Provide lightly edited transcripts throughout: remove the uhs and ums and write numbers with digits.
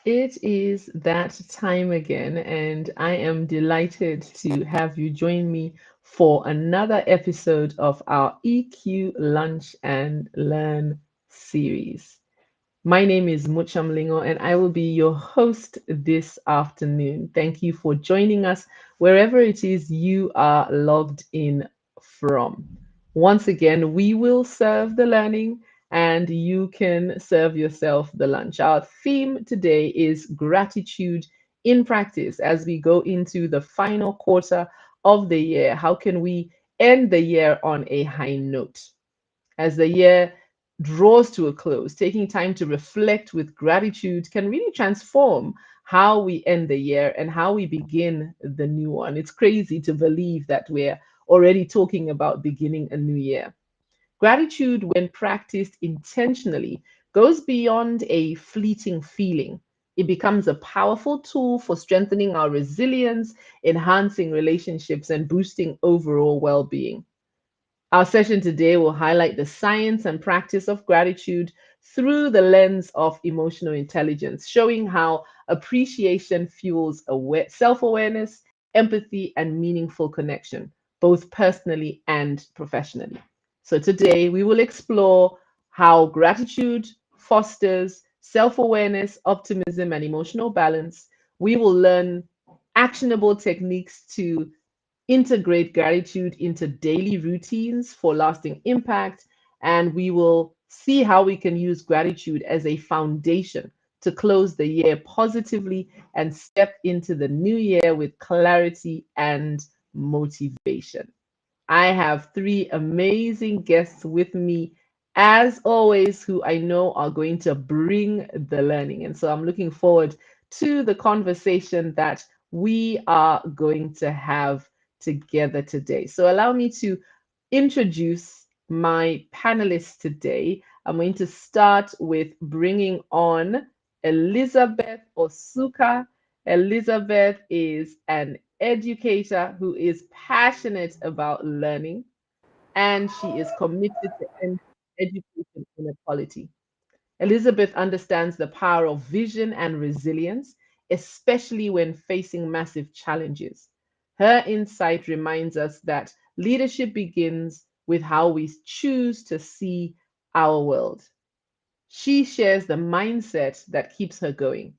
It is that time again, and I am delighted to have you join me for another episode of our EQ Lunch and Learn series. My name is Mucha Mlingo, and I will be your host this afternoon. Thank you for joining us wherever it is you are logged in from. Once again, we will serve the learning and you can serve yourself the lunch. Our theme today is gratitude in practice as we go into the final quarter of the year. How can we end the year on a high note? As the year draws to a close, taking time to reflect with gratitude can really transform how we end the year and how we begin the new one. It's crazy to believe that we're already talking about beginning a new year. Gratitude, when practiced intentionally, goes beyond a fleeting feeling. It becomes a powerful tool for strengthening our resilience, enhancing relationships, and boosting overall well being. Our session today will highlight the science and practice of gratitude through the lens of emotional intelligence, showing how appreciation fuels self awareness, empathy, and meaningful connection, both personally and professionally. So, today we will explore how gratitude fosters self awareness, optimism, and emotional balance. We will learn actionable techniques to integrate gratitude into daily routines for lasting impact. And we will see how we can use gratitude as a foundation to close the year positively and step into the new year with clarity and motivation. I have three amazing guests with me, as always, who I know are going to bring the learning. And so I'm looking forward to the conversation that we are going to have together today. So allow me to introduce my panelists today. I'm going to start with bringing on Elizabeth Osuka. Elizabeth is an educator who is passionate about learning, and she is committed to end education inequality. Elizabeth understands the power of vision and resilience, especially when facing massive challenges. Her insight reminds us that leadership begins with how we choose to see our world. She shares the mindset that keeps her going.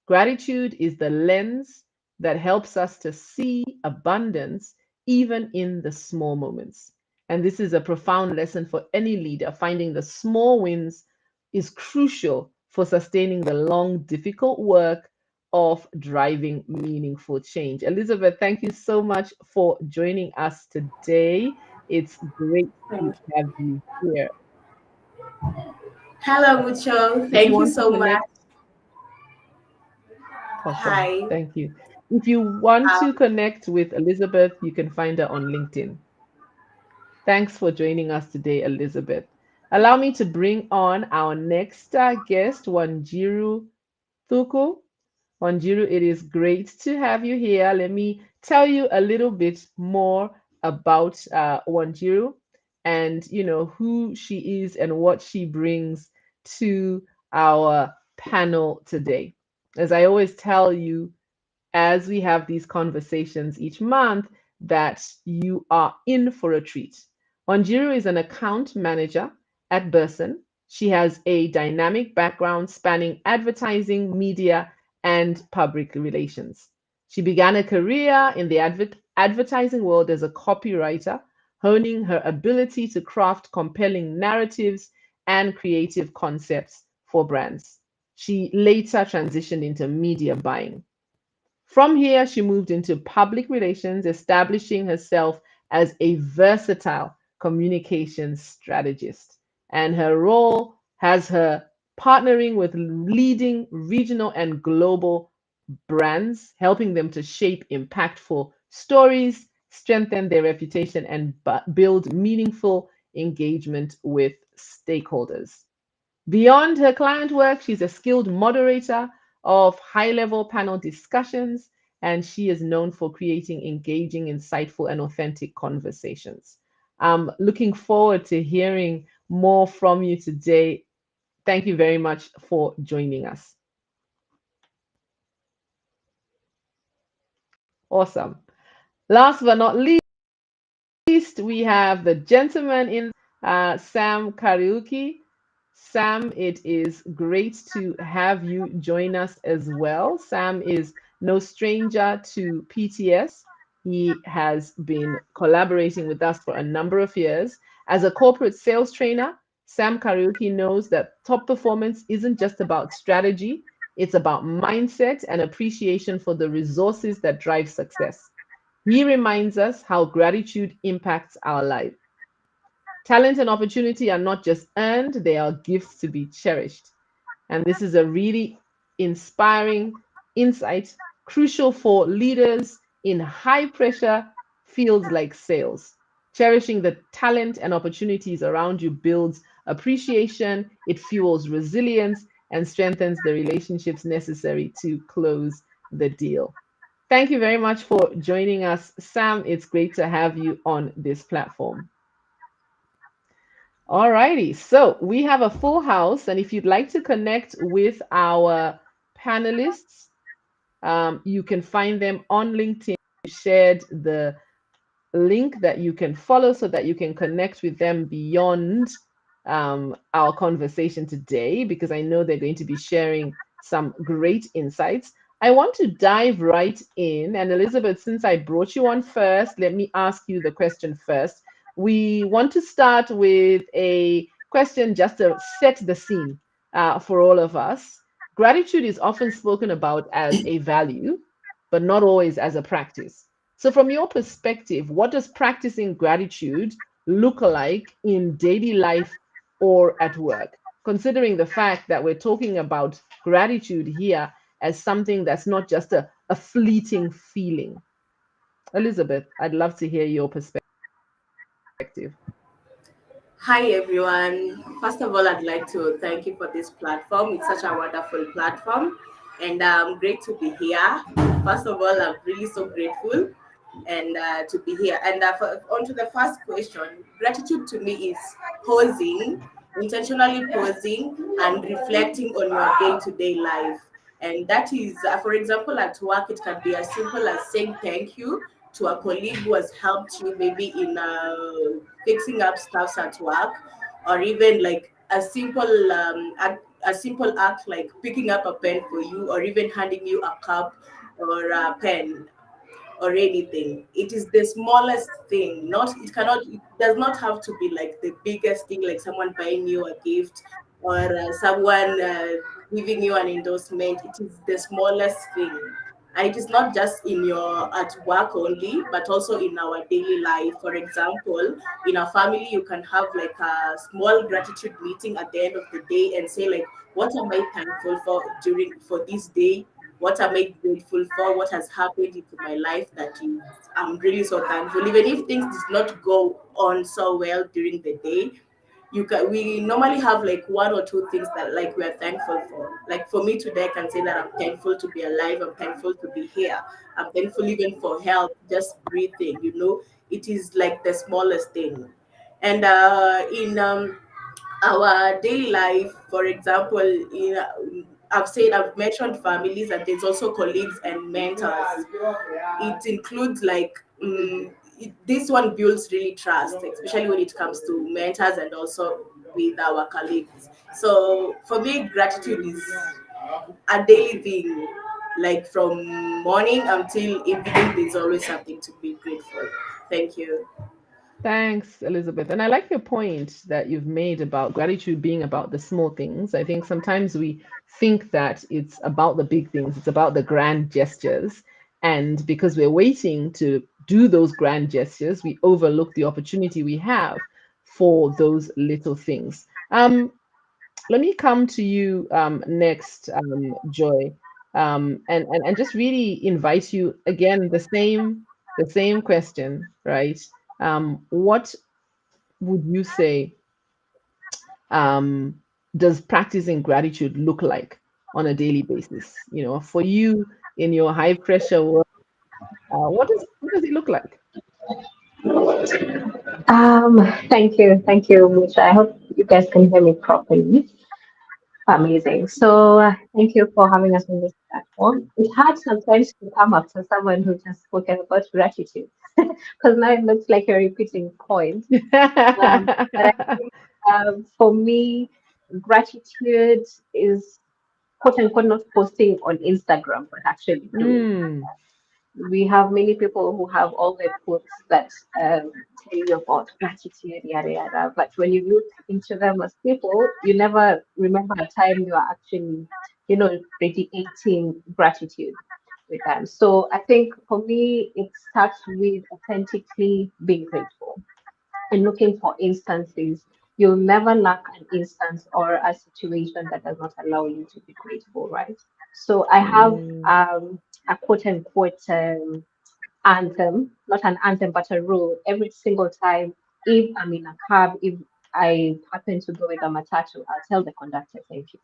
Gratitude is the lens that helps us to see abundance even in the small moments. And this is a profound lesson for any leader. Finding the small wins is crucial for sustaining the long, difficult work of driving meaningful change. Elizabeth, thank you so much for joining us today. It's great to Thank you. have you here. Hello, Mucho. If you Thank you want to so much. connect, awesome. Hi. Thank you. If you want to Um, connect with Elizabeth, you can find her on LinkedIn. Thanks for joining us today, Elizabeth. Allow me to bring on our next guest, Wanjiru Thuku. Wanjiru, it is great to have you here. Let me tell you a little bit more about Wanjiru and who she is and what she brings to our panel today. As I always tell you, as we have these conversations each month, that you are in for a treat. Wanjiru is an account manager at Burson. She has a dynamic background spanning advertising, media, and public relations. She began a career in the advertising world as a copywriter, honing her ability to craft compelling narratives and creative concepts for brands. She later transitioned into media buying. From here, she moved into public relations, establishing herself as a versatile communications strategist. And her role has her partnering with leading regional and global brands, helping them to shape impactful stories, strengthen their reputation, and build meaningful engagement with stakeholders. Beyond her client work, she's a skilled moderator of high level panel discussions, and she is known for creating engaging, insightful, and authentic conversations. I'm looking forward to hearing more from you today. Thank you very much for joining us. Awesome. Last but not least, we have the gentleman in Sam Karaoke. Sam, it is great to have you join us as well. Sam is no stranger to PTS. He has been collaborating with us for a number of years. As a corporate sales trainer, Sam Karaoke knows that top performance isn't just about strategy, it's about mindset and appreciation for the resources that drive success. He reminds us how gratitude impacts our life. Talent and opportunity are not just earned, they are gifts to be cherished. And this is a really inspiring insight, crucial for leaders in high pressure fields like sales. Cherishing the talent and opportunities around you builds appreciation, it fuels resilience, and strengthens the relationships necessary to close the deal. Thank you very much for joining us, Sam. It's great to have you on this platform. All righty. So we have a full house, and if you'd like to connect with our panelists, you can find them on LinkedIn. We shared the link that you can follow so that you can connect with them beyond our conversation today, because I know they're going to be sharing some great insights. I want to dive right in. And Elizabeth, since I brought you on first, let me ask you the question first. We want to start with a question just to set the scene for all of us. Gratitude is often spoken about as a value, but not always as a practice. So, from your perspective, what does practicing gratitude look like in daily life or at work? Considering the fact that we're talking about gratitude here as something that's not just a fleeting feeling. Elizabeth, I'd love to hear your perspective. Hi everyone. First of all, I'd like to thank you for this platform. It's such a wonderful platform, and great to be here. First of all, I'm really so grateful and to be here. And on to the first question, gratitude to me is pausing, intentionally pausing and reflecting on your day-to-day life. And that is, for example, at work, it can be as simple as saying thank you to a colleague who has helped you maybe in fixing up stuffs at work, or even like a simple act like picking up a pen for you, or even handing you a cup or a pen or anything. It is the smallest thing. Not it cannot it does not have to be like the biggest thing, like someone buying you a gift or someone giving you an endorsement. It is the smallest thing. And it is not just in your at work only, but also in our daily life. For example, in a family, you can have like a small gratitude meeting at the end of the day and say like, what am I thankful for this day? What am I grateful for? What has happened into my life that is I'm really so thankful. Even if things did not go on so well during the day, we normally have like one or two things that like we are thankful for. Like for me today, I can say that I'm thankful to be alive, I'm thankful to be here, I'm thankful even for health, just breathing, it is like the smallest thing. And in our daily life, for example, I've mentioned families, and there's also colleagues and mentors. It includes like this one builds really trust, especially when it comes to mentors and also with our colleagues. So for me, gratitude is a daily thing. Like from morning until evening, there's always something to be grateful. Thank you. Thanks, Elizabeth. And I like your point that you've made about gratitude being about the small things. I think sometimes we think that it's about the big things, it's about the grand gestures. And because we're waiting to do those grand gestures, we overlook the opportunity we have for those little things. Let me come to you next, Joy, and just really invite you again the same question, right? What would you say um, does practicing gratitude look like on a daily basis? For you in your high pressure work, what does it look like? Thank you, Mucha. I hope you guys can hear me properly. Amazing. So thank you for having us on this platform. It's hard sometimes to come up to someone who just spoken about gratitude because now it looks like you're repeating points. But I think for me, gratitude is quote unquote not posting on Instagram, but actually doing. Mm, We have many people who have all their quotes that tell you about gratitude, yada yada. But when you look into them as people, you never remember a time you are actually, radiating gratitude with them. So I think for me, it starts with authentically being grateful and looking for instances. You'll never lack an instance or a situation that does not allow you to be grateful, right? So I have mm, a quote unquote anthem, not an anthem, but a rule every single time. If I'm in a cab, if I happen to go with a matatu, I'll tell the conductor thank you.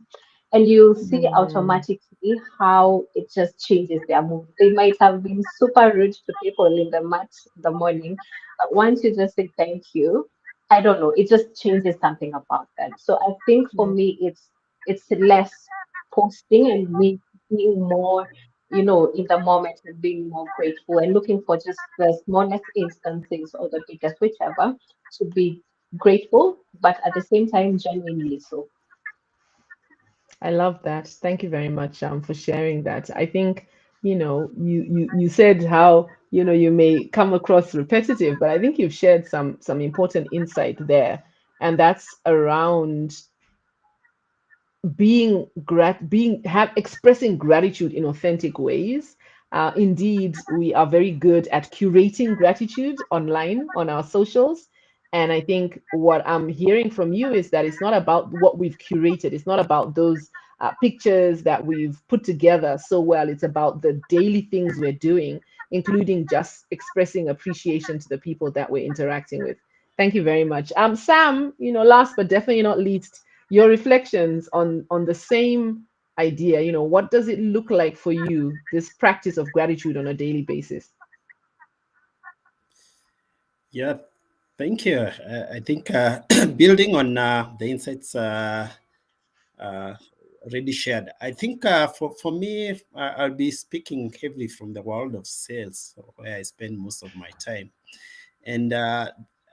And you'll see mm. automatically how it just changes their mood. They might have been super rude to people in the mat in the morning, but once you just say thank you, I don't know, it just changes something about them. So I think for Yeah. me, it's less posting and me being more in the moment and being more grateful and looking for just the smallest instances or the biggest, whichever, to be grateful, but at the same time, genuinely so. I love that. Thank you very much for sharing that. I think, you said how, you may come across repetitive, but I think you've shared some important insight there. And that's around being have expressing gratitude in authentic ways. Indeed, we are very good at curating gratitude online on our socials. And I think what I'm hearing from you is that it's not about what we've curated. It's not about those pictures that we've put together so well. It's about the daily things we're doing, including just expressing appreciation to the people that we're interacting with. Thank you very much. Sam, last but definitely not least, your reflections on the same idea. What does it look like for you, this practice of gratitude on a daily basis? Yeah, thank you. I think building on the insights uh, already shared, I think for me, I'll be speaking heavily from the world of sales, where I spend most of my time. And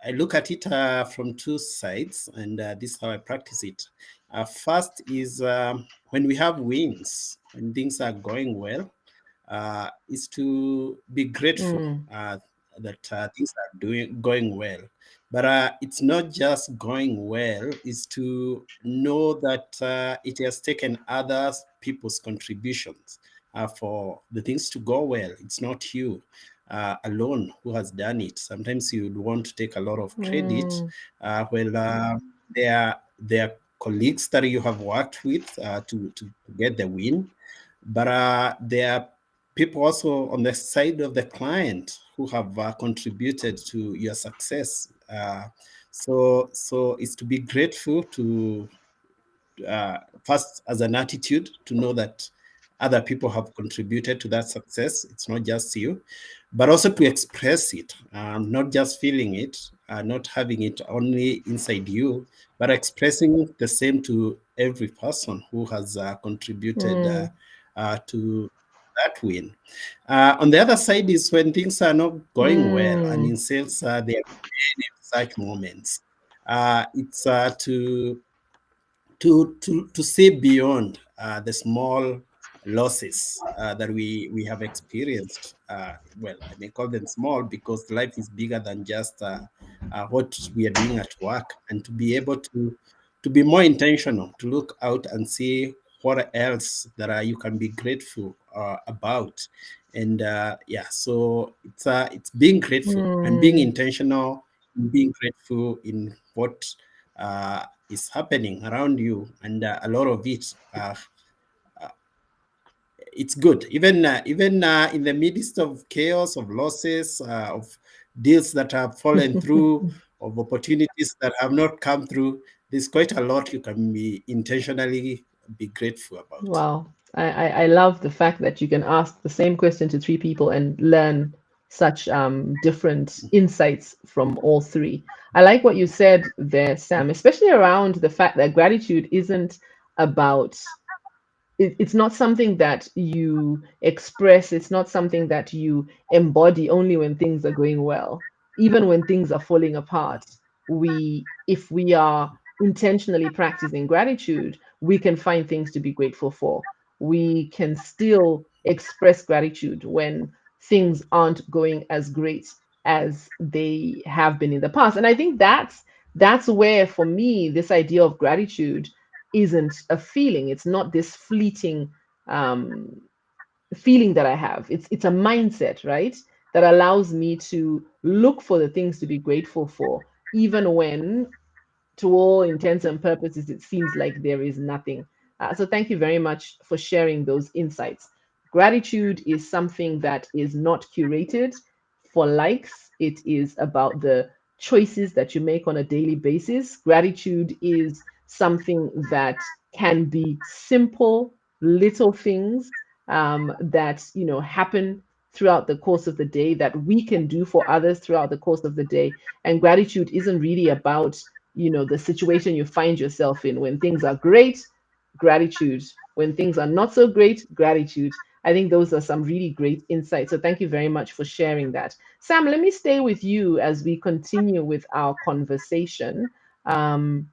I look at it from two sides, and this is how I practice it. First is when we have wins, when things are going well, is to be grateful Mm, that things are going well. But it's not just going well; is to know that it has taken other people's contributions for the things to go well. It's not you alone who has done it. Sometimes you would want to take a lot of credit. mm, There are colleagues that you have worked with to get the win, but there are people also on the side of the client who have contributed to your success. So it's to be grateful to first as an attitude to know that other people have contributed to that success. It's not just you, but also to express it, not just feeling it, not having it only inside you, but expressing the same to every person who has contributed mm, to that win. On the other side is when things are not going well, and in mm, sales, there are many such moments. It's to see beyond the small losses that we have experienced. Well, I may call them small because life is bigger than just what we are doing at work, and to be able to be more intentional, to look out and see what else that you can be grateful about. And yeah, so it's being grateful and being mm. intentional, being grateful in what is happening around you, and a lot of it, it's good. Even in the midst of chaos, of losses, of deals that have fallen through, of opportunities that have not come through, there's quite a lot you can be intentionally be grateful about. Wow. I love the fact that you can ask the same question to three people and learn such different insights from all three. I like what you said there, Sam, especially around the fact that gratitude isn't about it's not something that you express, it's not something that you embody only when things are going well. Even when things are falling apart, we if we are intentionally practicing gratitude, we can find things to be grateful for. We can still express gratitude when things aren't going as great as they have been in the past. And I think that's where, for me, this idea of gratitude isn't a feeling. It's not this fleeting um, feeling that I have. It's a mindset, right? That allows me to look for the things to be grateful for, even when, to all intents and purposes, it seems like there is nothing. So thank you very much for sharing those insights. Gratitude is something that is not curated for likes. It is about the choices that you make on a daily basis. Gratitude is something that can be simple, little things that happen throughout the course of the day that we can do for others throughout the course of the day. And gratitude isn't really about the situation you find yourself in. When things are great, gratitude. When things are not so great, gratitude. I think those are some really great insights. So thank you very much for sharing that. Sam, let me stay with you as we continue with our conversation. Um,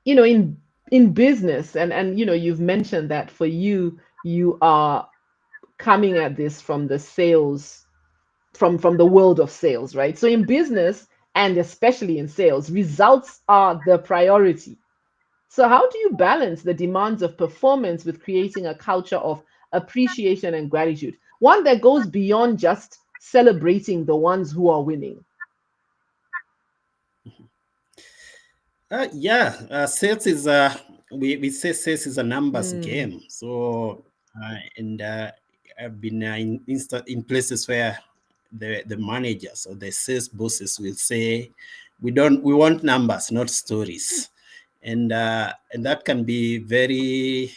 in business, and you've mentioned that for you, you are coming at this from the sales, from the world of sales, right? So in business, and especially in sales, results are the priority. So how do you balance the demands of performance with creating a culture of appreciation and gratitude, one that goes beyond just celebrating the ones who are winning? Yeah, sales is we say sales is a numbers Mm, game. So and I've been in places where the managers or the sales bosses will say, we want numbers, not stories, and that can be very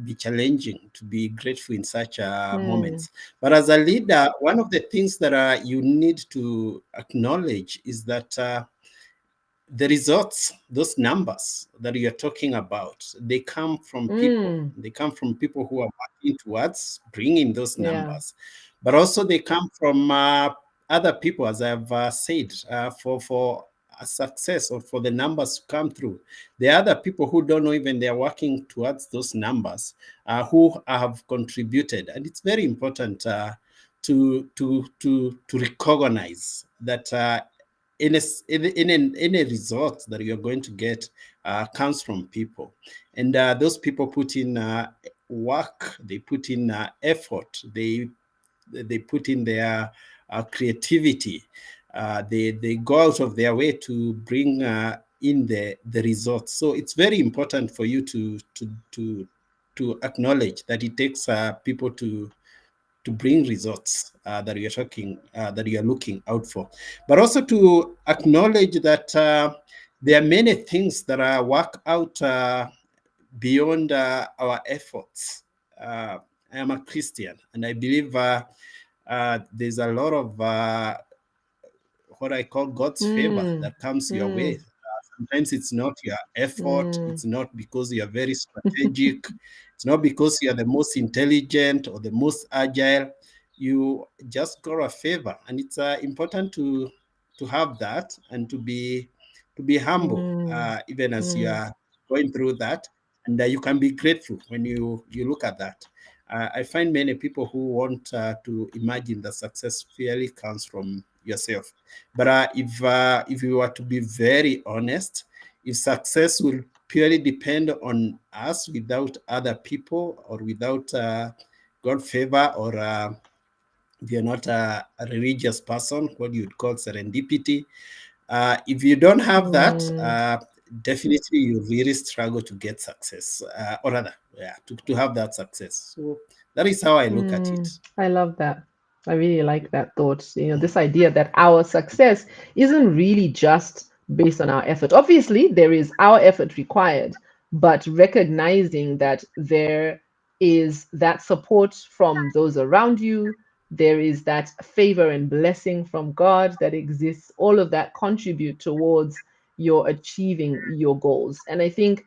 be challenging to be grateful in such mm, moments. But as a leader, one of the things that you need to acknowledge is that. The results, those numbers that you're talking about, they come from people. mm, They come from people who are working towards bringing those yeah. numbers, but also they come from other people, as I've said, for a success or for the numbers to come through. There are other people who don't know even they're working towards those numbers, who have contributed, and it's very important to recognize that any result that you're going to get comes from people, and those people put in work, they put in effort, they put in their creativity, they go out of their way to bring in the results. So it's very important for you to acknowledge that it takes people to bring results that you're looking out for, but also to acknowledge that there are many things that are work out beyond our efforts. I am a Christian, and I believe there's a lot of what I call God's favor Mm, that comes your way. mm, Sometimes it's not your effort, mm, it's not because you're very strategic, it's not because you're the most intelligent or the most agile. You just got a favor, and it's important to have that and to be humble, mm, even as you mm, are going through that, and you can be grateful when you look at that. I find many people who want to imagine that success fairly comes from yourself. But if you were to be very honest, if success will purely depend on us without other people or without God favor, or if you're not a religious person, what you'd call serendipity, if you don't have that, mm. definitely you really struggle to get success, or rather, yeah, to have that success. So that is how I look at it. I love that. I really like that thought. This idea that our success isn't really just based on our effort. Obviously, there is our effort required, but recognizing that there is that support from those around you, there is that favor and blessing from God that exists, all of that contribute towards your achieving your goals. And I think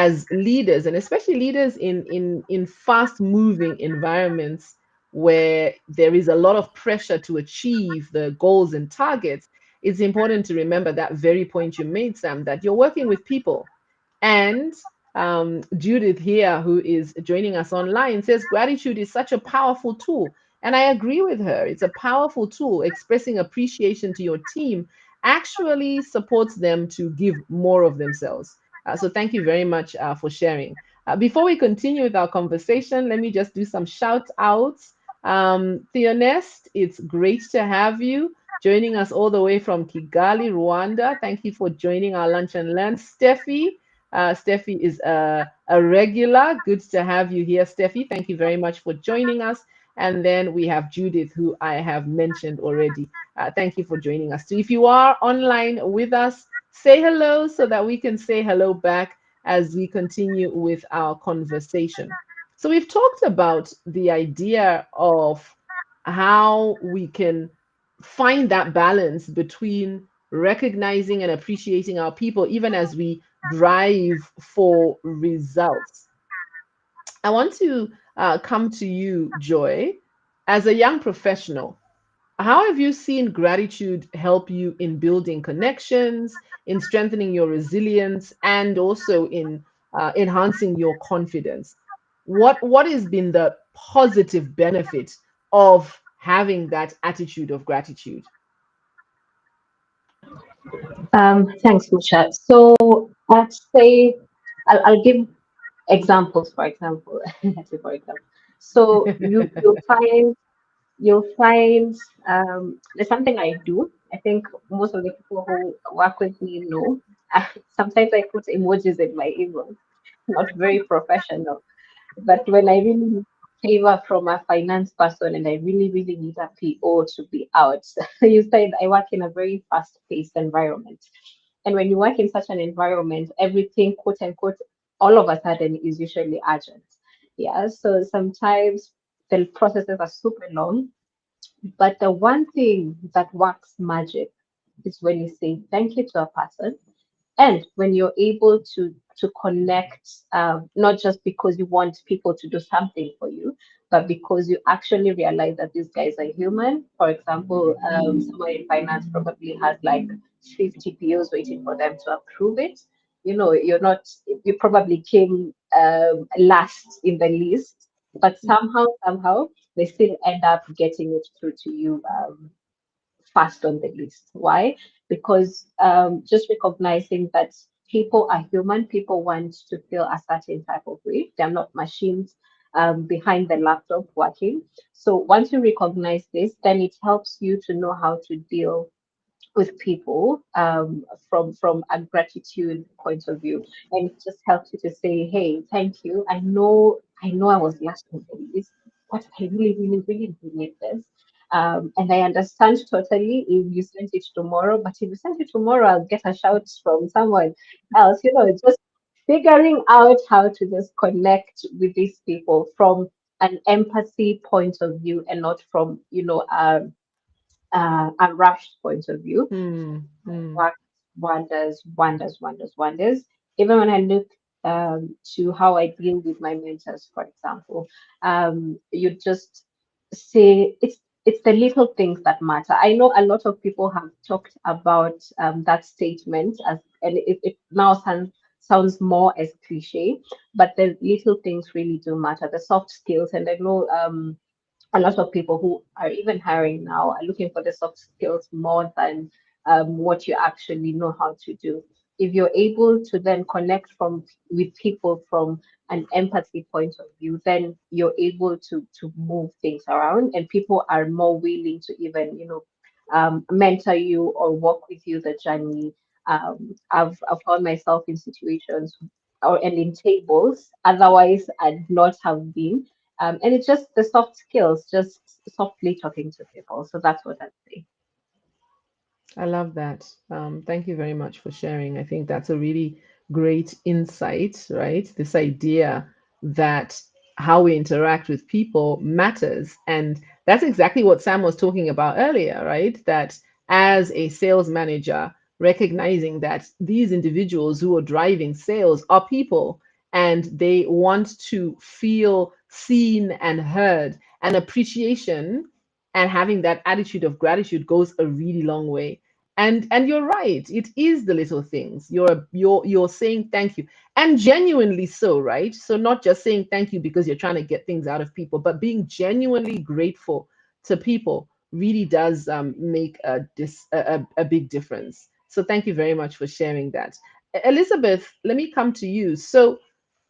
as leaders, and especially leaders in fast moving environments where there is a lot of pressure to achieve the goals and targets, it's important to remember that very point you made, Sam, that you're working with people. And Judith here, who is joining us online, says gratitude is such a powerful tool. And I agree with her. It's a powerful tool. Expressing appreciation to your team actually supports them to give more of themselves. So thank you very much for sharing. Before we continue with our conversation, let me just do some shout outs. Theonest, it's great to have you joining us all the way from Kigali, Rwanda. Thank you for joining our Lunch and Learn. Steffi, Steffi is a regular. Good to have you here, Steffi. Thank you very much for joining us. And then we have Judith, who I have mentioned already. Thank you for joining us too. If you are online with us, say hello so that we can say hello back as we continue with our conversation. So we've talked about the idea of how we can find that balance between recognizing and appreciating our people, even as we drive for results. I want to come to you, Joy, as a young professional. How have you seen gratitude help you in building connections, in strengthening your resilience, and also in enhancing your confidence? What has been the positive benefit of having that attitude of gratitude? Thanks, Mucha. So I'd say I'll give examples, for example. Let's say, for example. So you'll find there's something I do. I think most of the people who work with me know. Sometimes I put emojis in my emails. Not very professional. But when I really need favor from a finance person and I really, really need a PO to be out, you said I work in a very fast-paced environment. And when you work in such an environment, everything, quote unquote, all of a sudden is usually urgent. Yeah. So sometimes the processes are super long. But the one thing that works magic is when you say thank you to a person and when you're able to connect, not just because you want people to do something for you, but because you actually realize that these guys are human. For example, someone in finance probably has like 50 POs waiting for them to approve it. You know, you're not, you probably came last in the list, but somehow they still end up getting it through to you first on the list. Why? Because just recognizing that people are human, people want to feel a certain type of way. They're not machines behind the laptop working. So once you recognize this, then it helps you to know how to deal with people from a gratitude point of view, and it just helps you to say, "Hey, thank you. I know I was last on the list, but I really, really, really need this." And I understand totally if you send it tomorrow, but if you send it tomorrow, I'll get a shout from someone else. You know, it's just figuring out how to just connect with these people from an empathy point of view and not from, a rushed point of view. Hmm. Hmm. Works wonders, wonders, wonders, wonders. Even when I look to how I deal with my mentors, for example, you just say it's the little things that matter. I know a lot of people have talked about that statement as, and it now sounds more as cliche, but the little things really do matter. The soft skills, and I know a lot of people who are even hiring now are looking for the soft skills more than what you actually know how to do. If you're able to then connect from with people from an empathy point of view, then you're able to move things around, and people are more willing to even mentor you or walk with you the journey. I've found myself in situations or and in tables otherwise I'd not have been, and it's just the soft skills, just softly talking to people. So that's what I'd say. I love that. Thank you very much for sharing. I think that's a really great insight, right? This idea that how we interact with people matters. And that's exactly what Sam was talking about earlier, right? That as a sales manager, recognizing that these individuals who are driving sales are people and they want to feel seen and heard, and appreciation and having that attitude of gratitude goes a really long way. And you're right, it is the little things. You're saying thank you, and genuinely so, right? So not just saying thank you because you're trying to get things out of people, but being genuinely grateful to people really does make a big difference. So thank you very much for sharing that. Elizabeth, let me come to you. So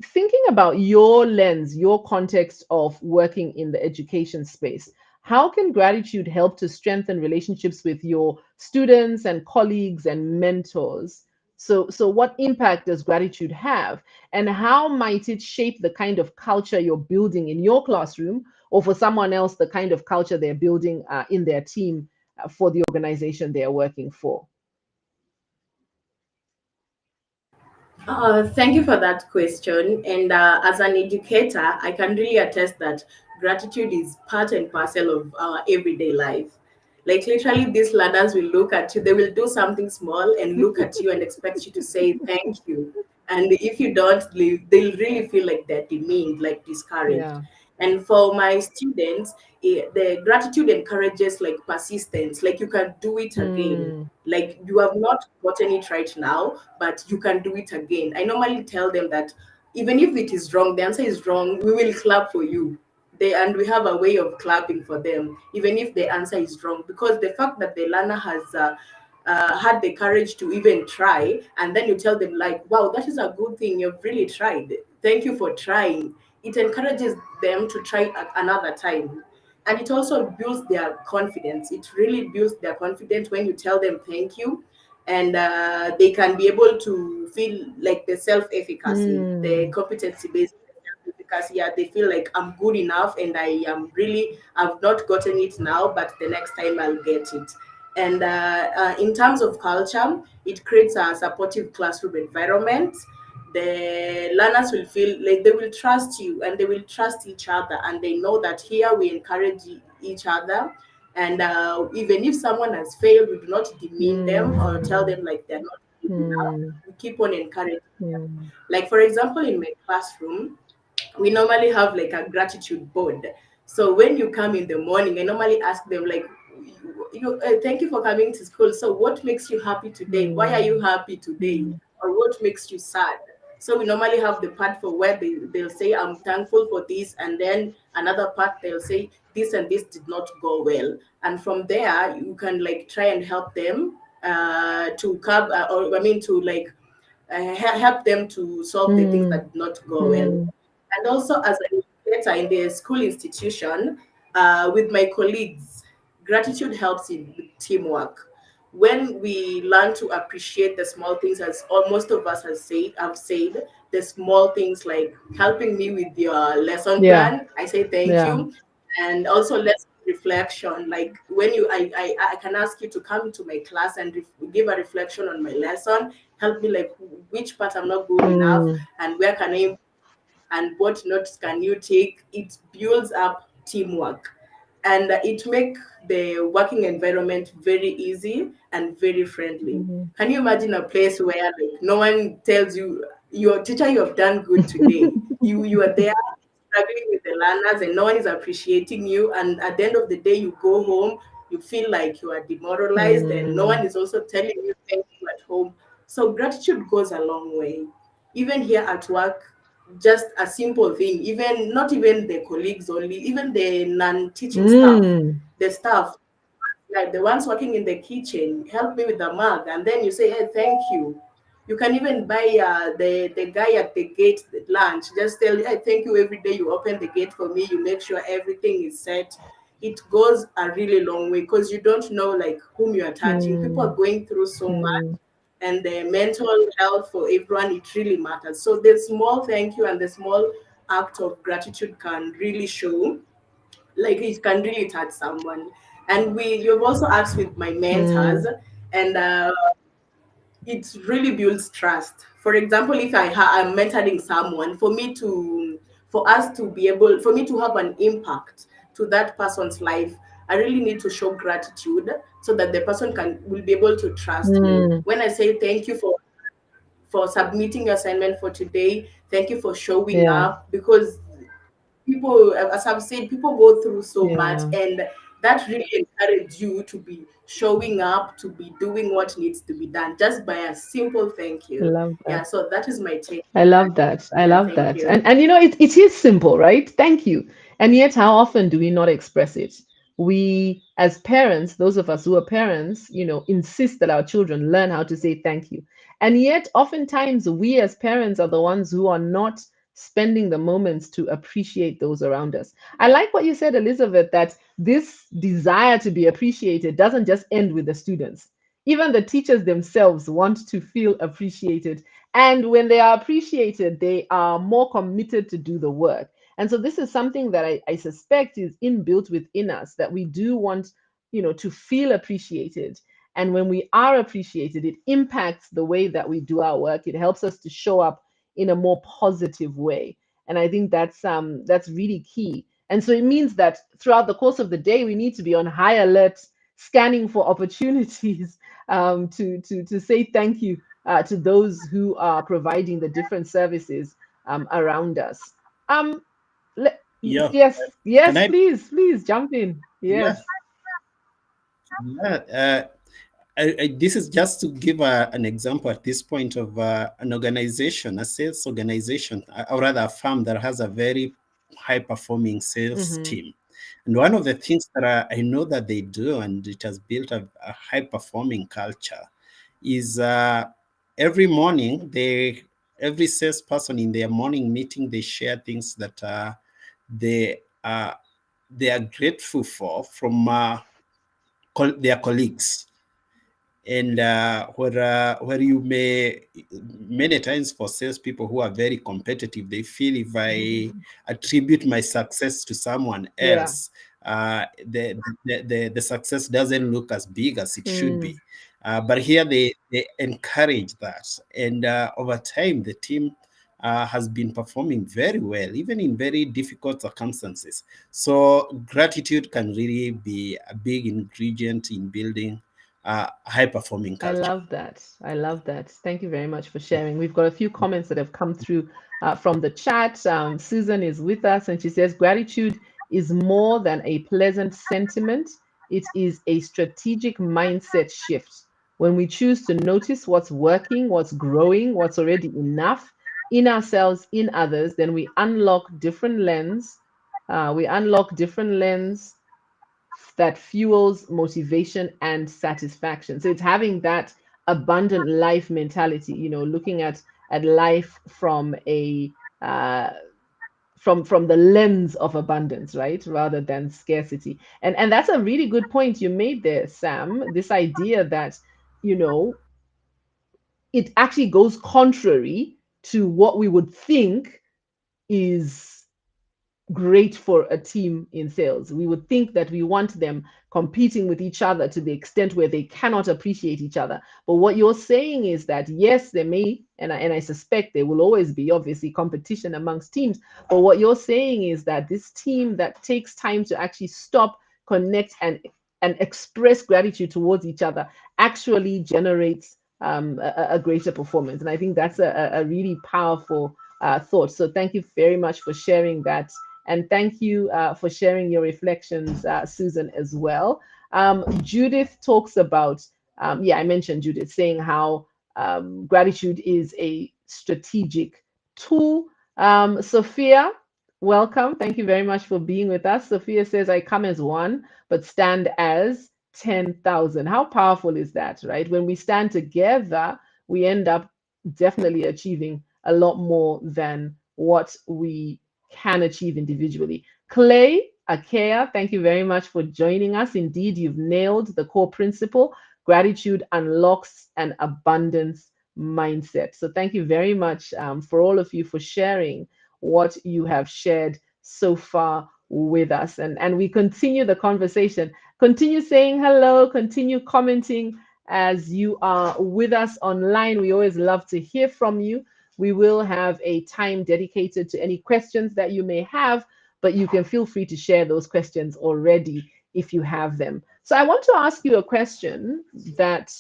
thinking about your lens, your context of working in the education space, how can gratitude help to strengthen relationships with your students and colleagues and mentors? So what impact does gratitude have? And how might it shape the kind of culture you're building in your classroom, or for someone else, the kind of culture they're building in their team for the organization they're working for? Thank you for that question. And as an educator, I can really attest that gratitude is part and parcel of our everyday life. Like literally, these learners will look at you, they will do something small and look at you and expect you to say thank you. And if you don't, they'll really feel like they're demeaned, like discouraged. Yeah. And for my students, the gratitude encourages like persistence, like you can do it again. Mm, Like you have not gotten it right now, but you can do it again. I normally tell them that even if it is wrong, the answer is wrong, we will clap for you. And we have a way of clapping for them, even if the answer is wrong, because the fact that the learner has had the courage to even try, and then you tell them like, wow, that is a good thing, you've really tried, thank you for trying. It encourages them to try another time, and it also builds their confidence. It really builds their confidence when you tell them thank you, and they can be able to feel like the self-efficacy, the mm, competency based efficacy. Yeah, they feel like I'm good enough, and I've not gotten it now, but the next time I'll get it. And in terms of culture, it creates a supportive classroom environment. The learners will feel like they will trust you, and they will trust each other, and they know that here we encourage each other. And even if someone has failed, we do not demean them or tell mm, them like they're not good enough. mm, We keep on encouraging them. mm, Like for example, in my classroom, we normally have like a gratitude board. So when you come in the morning, I normally ask them like, thank you for coming to school. So what makes you happy today? Why are you mm, happy today? mm, Or what makes you sad? So we normally have the part for where they'll say, I'm thankful for this. And then another part, they'll say, this and this did not go well. And from there, you can like try and help them to curb, or I mean, to like help them to solve the things mm, that did not go well. mm, And also, as an educator in the school institution, with my colleagues, gratitude helps in teamwork. When we learn to appreciate the small things, as most of us have said, the small things like helping me with your lesson yeah, plan, I say thank yeah. you. And also lesson reflection, like when I can ask you to come to my class and give a reflection on my lesson, help me like which part I'm not good enough, Mm, and where can I, and what notes can you take. It builds up teamwork, and it make the working environment very easy and very friendly. mhm. Can you imagine a place where like no one tells you, your teacher, you have done good today, you are there struggling with the learners and no one is appreciating you, and at the end of the day you go home, you feel like you are demoralized and no Mm, one is also telling you thank you at home. So gratitude goes a long way. Even here at work, just a simple thing, even not even the colleagues only, even the non-teaching staff, mm, the staff, like the ones working in the kitchen, help me with the mug, and then you say, hey, thank you. You can even buy the guy at the gate the lunch, just tell, hey, thank you. Every day you open the gate for me, you make sure everything is set. It goes a really long way, because you don't know like whom you are touching. People are mm, going through so much, mm, and the mental health for everyone, it really matters. So the small thank you and the small act of gratitude can really show, like it can really touch someone. And you've also asked with my mentors, mm, and it really builds trust. For example, if I'm mentoring someone, for us to be able, for me to have an impact to that person's life, I really need to show gratitude so that the person can will be able to trust me. mm, When I say thank you for submitting your assignment for today. Thank you for showing Yeah. up, because people, as I've said, people go through so much, Yeah. and that really encourage you to be showing up, to be doing what needs to be done just by a simple thank I you. love that. Yeah, so that is my take. I love that. I Yeah, love thank that. you. And it is simple, right? Thank you. And yet how often do we not express it? We as parents, those of us who are parents, insist that our children learn how to say thank you. And yet oftentimes we as parents are the ones who are not spending the moments to appreciate those around us. I like what you said, Elizabeth, that this desire to be appreciated doesn't just end with the students. Even the teachers themselves want to feel appreciated, and when they are appreciated, they are more committed to do the work. And so this is something that I suspect is inbuilt within us, that we do want, to feel appreciated. And when we are appreciated, it impacts the way that we do our work. It helps us to show up in a more positive way. And I think that's really key. And so it means that throughout the course of the day, we need to be on high alert, scanning for opportunities to say thank you to those who are providing the different services around us. Um, Yeah. yes, Can yes, I? please jump in. Yeah. Yes. Yeah. This is just to give an example at this point of an organization, a sales organization, or rather a firm that has a very high performing sales Mm-hmm. team. And one of the things that I know that they do, and it has built a high performing culture, is every morning every salesperson in their morning meeting, they share things that they uh, they are grateful for from their colleagues. And where you may, many times for salespeople who are very competitive, they feel if I attribute my success to someone Yeah. else, the success doesn't look as big as it should Mm, be. But here they encourage that, and over time the team has been performing very well, even in very difficult circumstances. So gratitude can really be a big ingredient in building high performing I culture. love that. I love that. Thank you very much for sharing. We've got a few comments that have come through from the chat. Susan is with us and she says, gratitude is more than a pleasant sentiment, it is a strategic mindset shift. When we choose to notice what's working, what's growing, what's already enough in ourselves, in others, then we unlock different lens. We unlock different lens that fuels motivation and satisfaction. So it's having that abundant life mentality, looking at life from a from the lens of abundance, right, rather than scarcity. And that's a really good point you made there, Sam. This idea that you know it actually goes contrary to what we would think is great for a team in sales. We would think that we want them competing with each other to the extent where they cannot appreciate each other. But what you're saying is that yes, there may, and I suspect there will always be obviously competition amongst teams. But what you're saying is that this team that takes time to actually stop, connect, and express gratitude towards each other actually generates a greater performance. And I think that's a really powerful thought. So thank you very much for sharing that, and thank you for sharing your reflections, Susan, as well. Judith talks about, I mentioned Judith saying how gratitude is a strategic tool. Sophia, welcome. Thank you very much for being with us. Sophia says, I come as one, but stand as 10,000. How powerful is that, right? When we stand together, we end up definitely achieving a lot more than what we can achieve individually. Clay Akea, thank you very much for joining us. Indeed, you've nailed the core principle. Gratitude unlocks an abundance mindset. So thank you very much for all of you for sharing what you have shared so far with us. And we continue the conversation. Continue saying hello, continue commenting as you are with us online. We always love to hear from you. We will have a time dedicated to any questions that you may have, but you can feel free to share those questions already if you have them. So I want to ask you a question that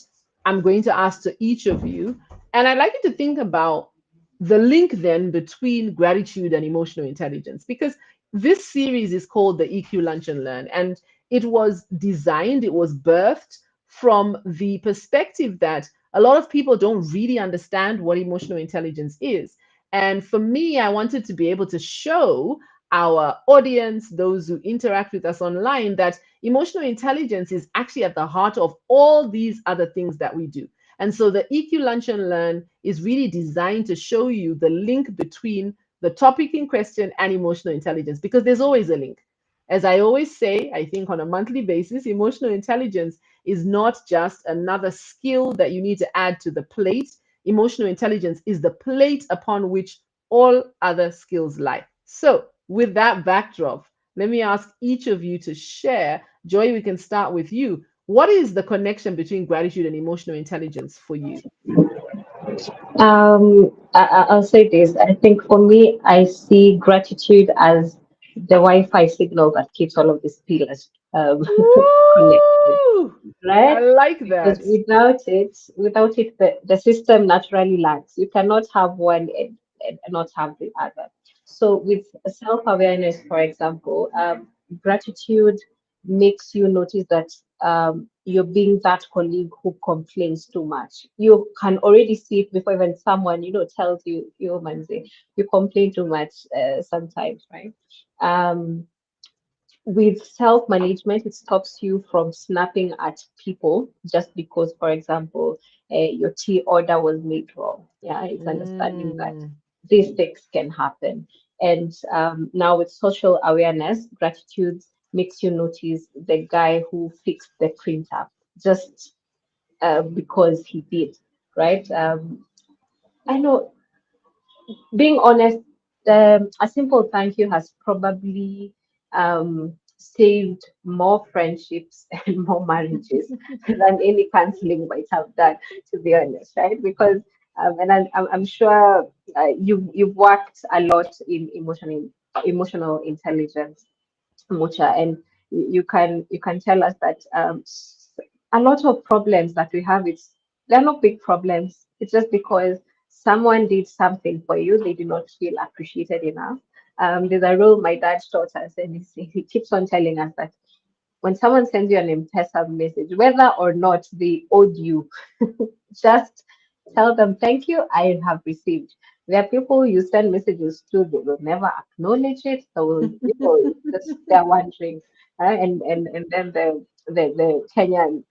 I'm going to ask to each of you. And I'd like you to think about the link then between gratitude and emotional intelligence, because this series is called the EQ Lunch and Learn. And it was designed, it was birthed from the perspective that a lot of people don't really understand what emotional intelligence is. And for me, I wanted to be able to show our audience, those who interact with us online, that emotional intelligence is actually at the heart of all these other things that we do. And so the EQ Lunch and Learn is really designed to show you the link between the topic in question and emotional intelligence, because there's always a link. As I always say, I think on a monthly basis, emotional intelligence is not just another skill that you need to add to the plate. Emotional intelligence is the plate upon which all other skills lie. So, with that backdrop, let me ask each of you to share. Joy, we can start with you. What is the connection between gratitude and emotional intelligence for you? I'll say this. I think for me, I see gratitude as the Wi-Fi signal that keeps all of these pillars connected, Woo! I right? like Because that. without it, the system naturally lags. You cannot have one and not have the other. So with self-awareness, for example, gratitude makes you notice that you're being that colleague who complains too much. You can already see it before even someone, tells you, you Manzi, you complain too much sometimes, right? Um, with self-management, it stops you from snapping at people just because, for example, your tea order was made wrong. Yeah, it's understanding that Mm, these things can happen. And now with social awareness, gratitude makes you notice the guy who fixed the printer just because he did, right? I know, being honest, a simple thank you has probably saved more friendships and more marriages than any counseling might have done, to be honest, right? Because and I'm sure you've worked a lot in emotional intelligence, Mucha, and you can tell us that a lot of problems that we have, they're not big problems. It's just because someone did something for you, they did not feel appreciated enough. There's a rule my dad taught us, and he keeps on telling us that when someone sends you an M-Pesa message, whether or not they owed you, just tell them thank you, I have received. There are people you send messages to, they will never acknowledge it. They will, just they're wondering. And then the Kenyan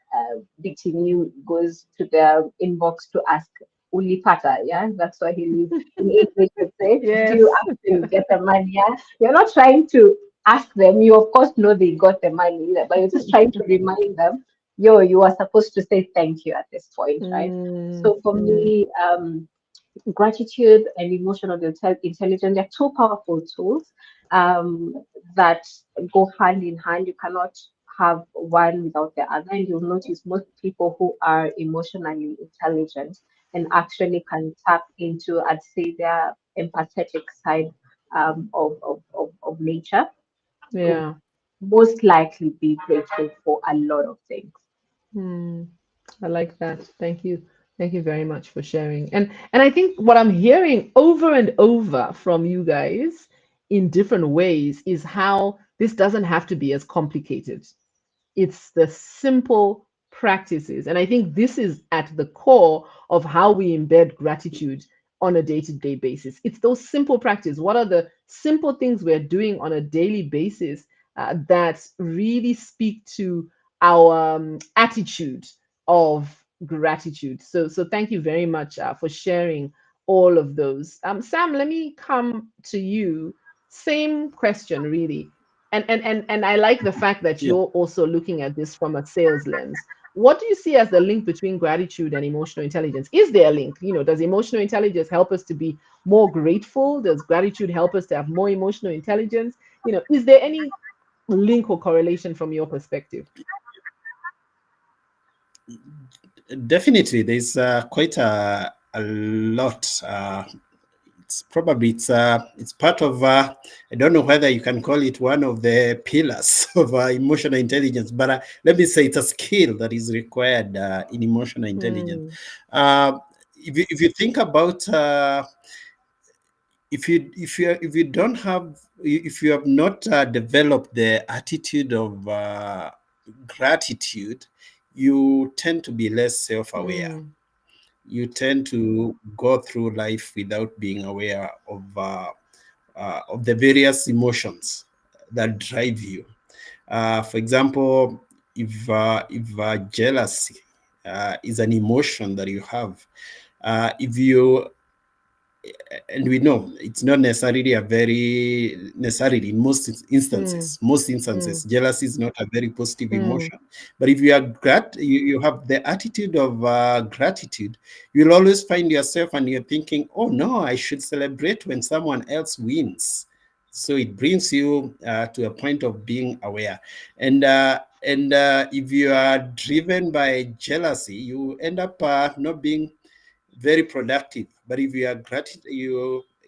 DTNU goes to their inbox to ask Ulipata, yeah, that's why he lives in English would say, did you yes. actually get the money? Yeah, you're not trying to ask them. You of course know they got the money, but you're just trying to remind them, yo, you are supposed to say thank you at this point, right? Mm, So for mm, me, gratitude and emotional intelligence, they're two powerful tools um, that go hand in hand. You cannot have one without the other. And you'll notice most people who are emotionally intelligent and actually can tap into, I'd say, their empathetic side of nature, will yeah. most likely be grateful for a lot of things. Mm, I like that. Thank you. Thank you very much for sharing. And I think what I'm hearing over and over from you guys in different ways is how this doesn't have to be as complicated. It's the simple practices. And I think this is at the core of how we embed gratitude on a day-to-day basis. It's those simple practices. What are the simple things we're doing on a daily basis that really speak to our attitude of gratitude? So thank you very much for sharing all of those. Sam, let me come to you. Same question, really. And I like the fact that Yeah. you're also looking at this from a sales lens. What do you see as the link between gratitude and emotional intelligence? Is there a link? Does emotional intelligence help us to be more grateful? Does gratitude help us to have more emotional intelligence? Is there any link or correlation from your perspective? Definitely, there's quite a lot. It's part of I don't know whether you can call it one of the pillars of emotional intelligence, but let me say it's a skill that is required in emotional intelligence. Hmm. Uh, if you think about if you don't have, if you have not developed the attitude of gratitude, you tend to be less self-aware. Mm, You tend to go through life without being aware of the various emotions that drive you. For example, if jealousy is an emotion that you have, if you and we know it's not necessarily a very necessarily in mm, most mm, instances jealousy is not a very positive mm, emotion. But if you are you have the attitude of gratitude, you'll always find yourself and you're thinking, oh no, I should celebrate when someone else wins. So it brings you to a point of being aware. And if you are driven by jealousy, you end up not being very productive. But if you are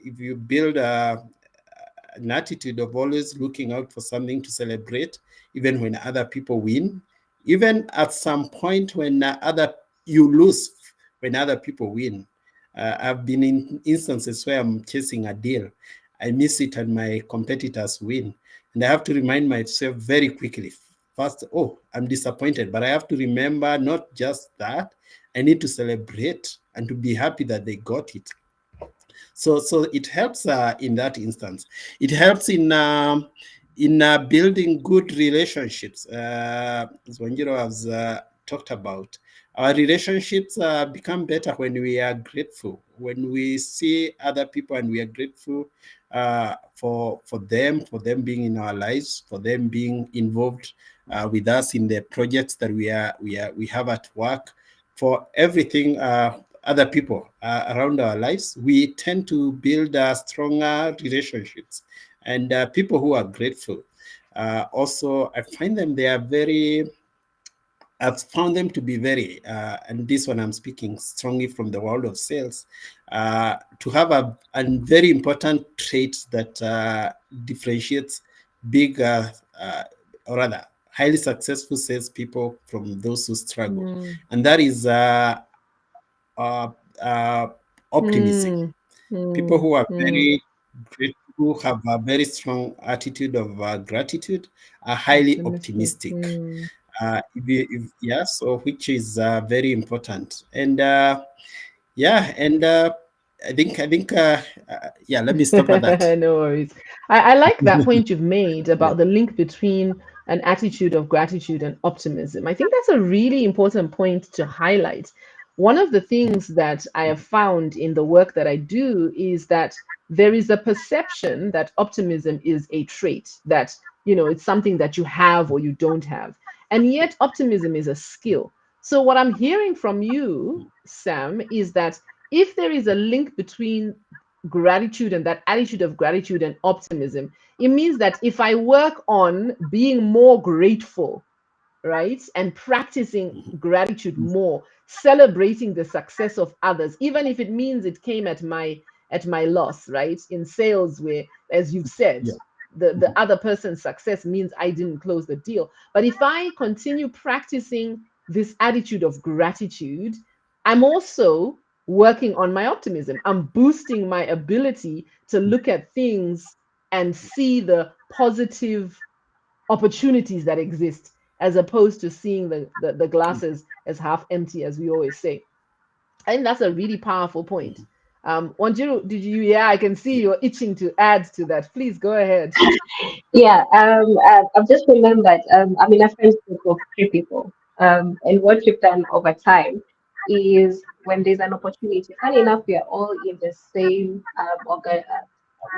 if you build an attitude of always looking out for something to celebrate, even when other people win, even at some point when other you lose, when other people win. I've been in instances where I'm chasing a deal, I miss it, and my competitors win, and I have to remind myself very quickly. First, oh, I'm disappointed, but I have to remember not just that, I need to celebrate and to be happy that they got it. So it helps in that instance. It helps in building good relationships. As Wanjiro has talked about, our relationships become better when we are grateful. When we see other people and we are grateful for them being in our lives, for them being involved with us in the projects that we have at work, for everything. Other people around our lives, we tend to build stronger relationships. And people who are grateful, also, I find them, they are very, I've found them to be very, and this one I'm speaking strongly from the world of sales, to have a very important trait that differentiates big, or rather, highly successful salespeople from those who struggle. mm, And that is uh, uh, optimism. mm, People mm, who are mm. very grateful, who have a very strong attitude of gratitude, are highly Optimistic. optimistic. Mm. Yeah, so which is very important. And yeah, and yeah, let me stop at that. No worries. I like that point you've made Yeah. about the link between an attitude of gratitude and optimism. I think that's a really important point to highlight. One of the things that I have found in the work that I do is that there is a perception that optimism is a trait, that, it's something that you have or you don't have. And yet, optimism is a skill. So, what I'm hearing from you, Sam, is that if there is a link between gratitude and that attitude of gratitude and optimism, it means that if I work on being more grateful, right, and practicing gratitude more, celebrating the success of others, even if it means it came at my loss, right, in sales, where, as you've said, Yeah. the other person's success means I didn't close the deal. But if I continue practicing this attitude of gratitude, I'm also working on my optimism. I'm boosting my ability to look at things and see the positive opportunities that exist, as opposed to seeing the glasses as half empty, as we always say. I think that's a really powerful point. Wanjiru, did you? Yeah, I can see you're itching to add to that. Please go ahead. Yeah, I've just remembered. I'm in a friends group of three people. And what we've done over time is when there's an opportunity, funny enough, we are all in the same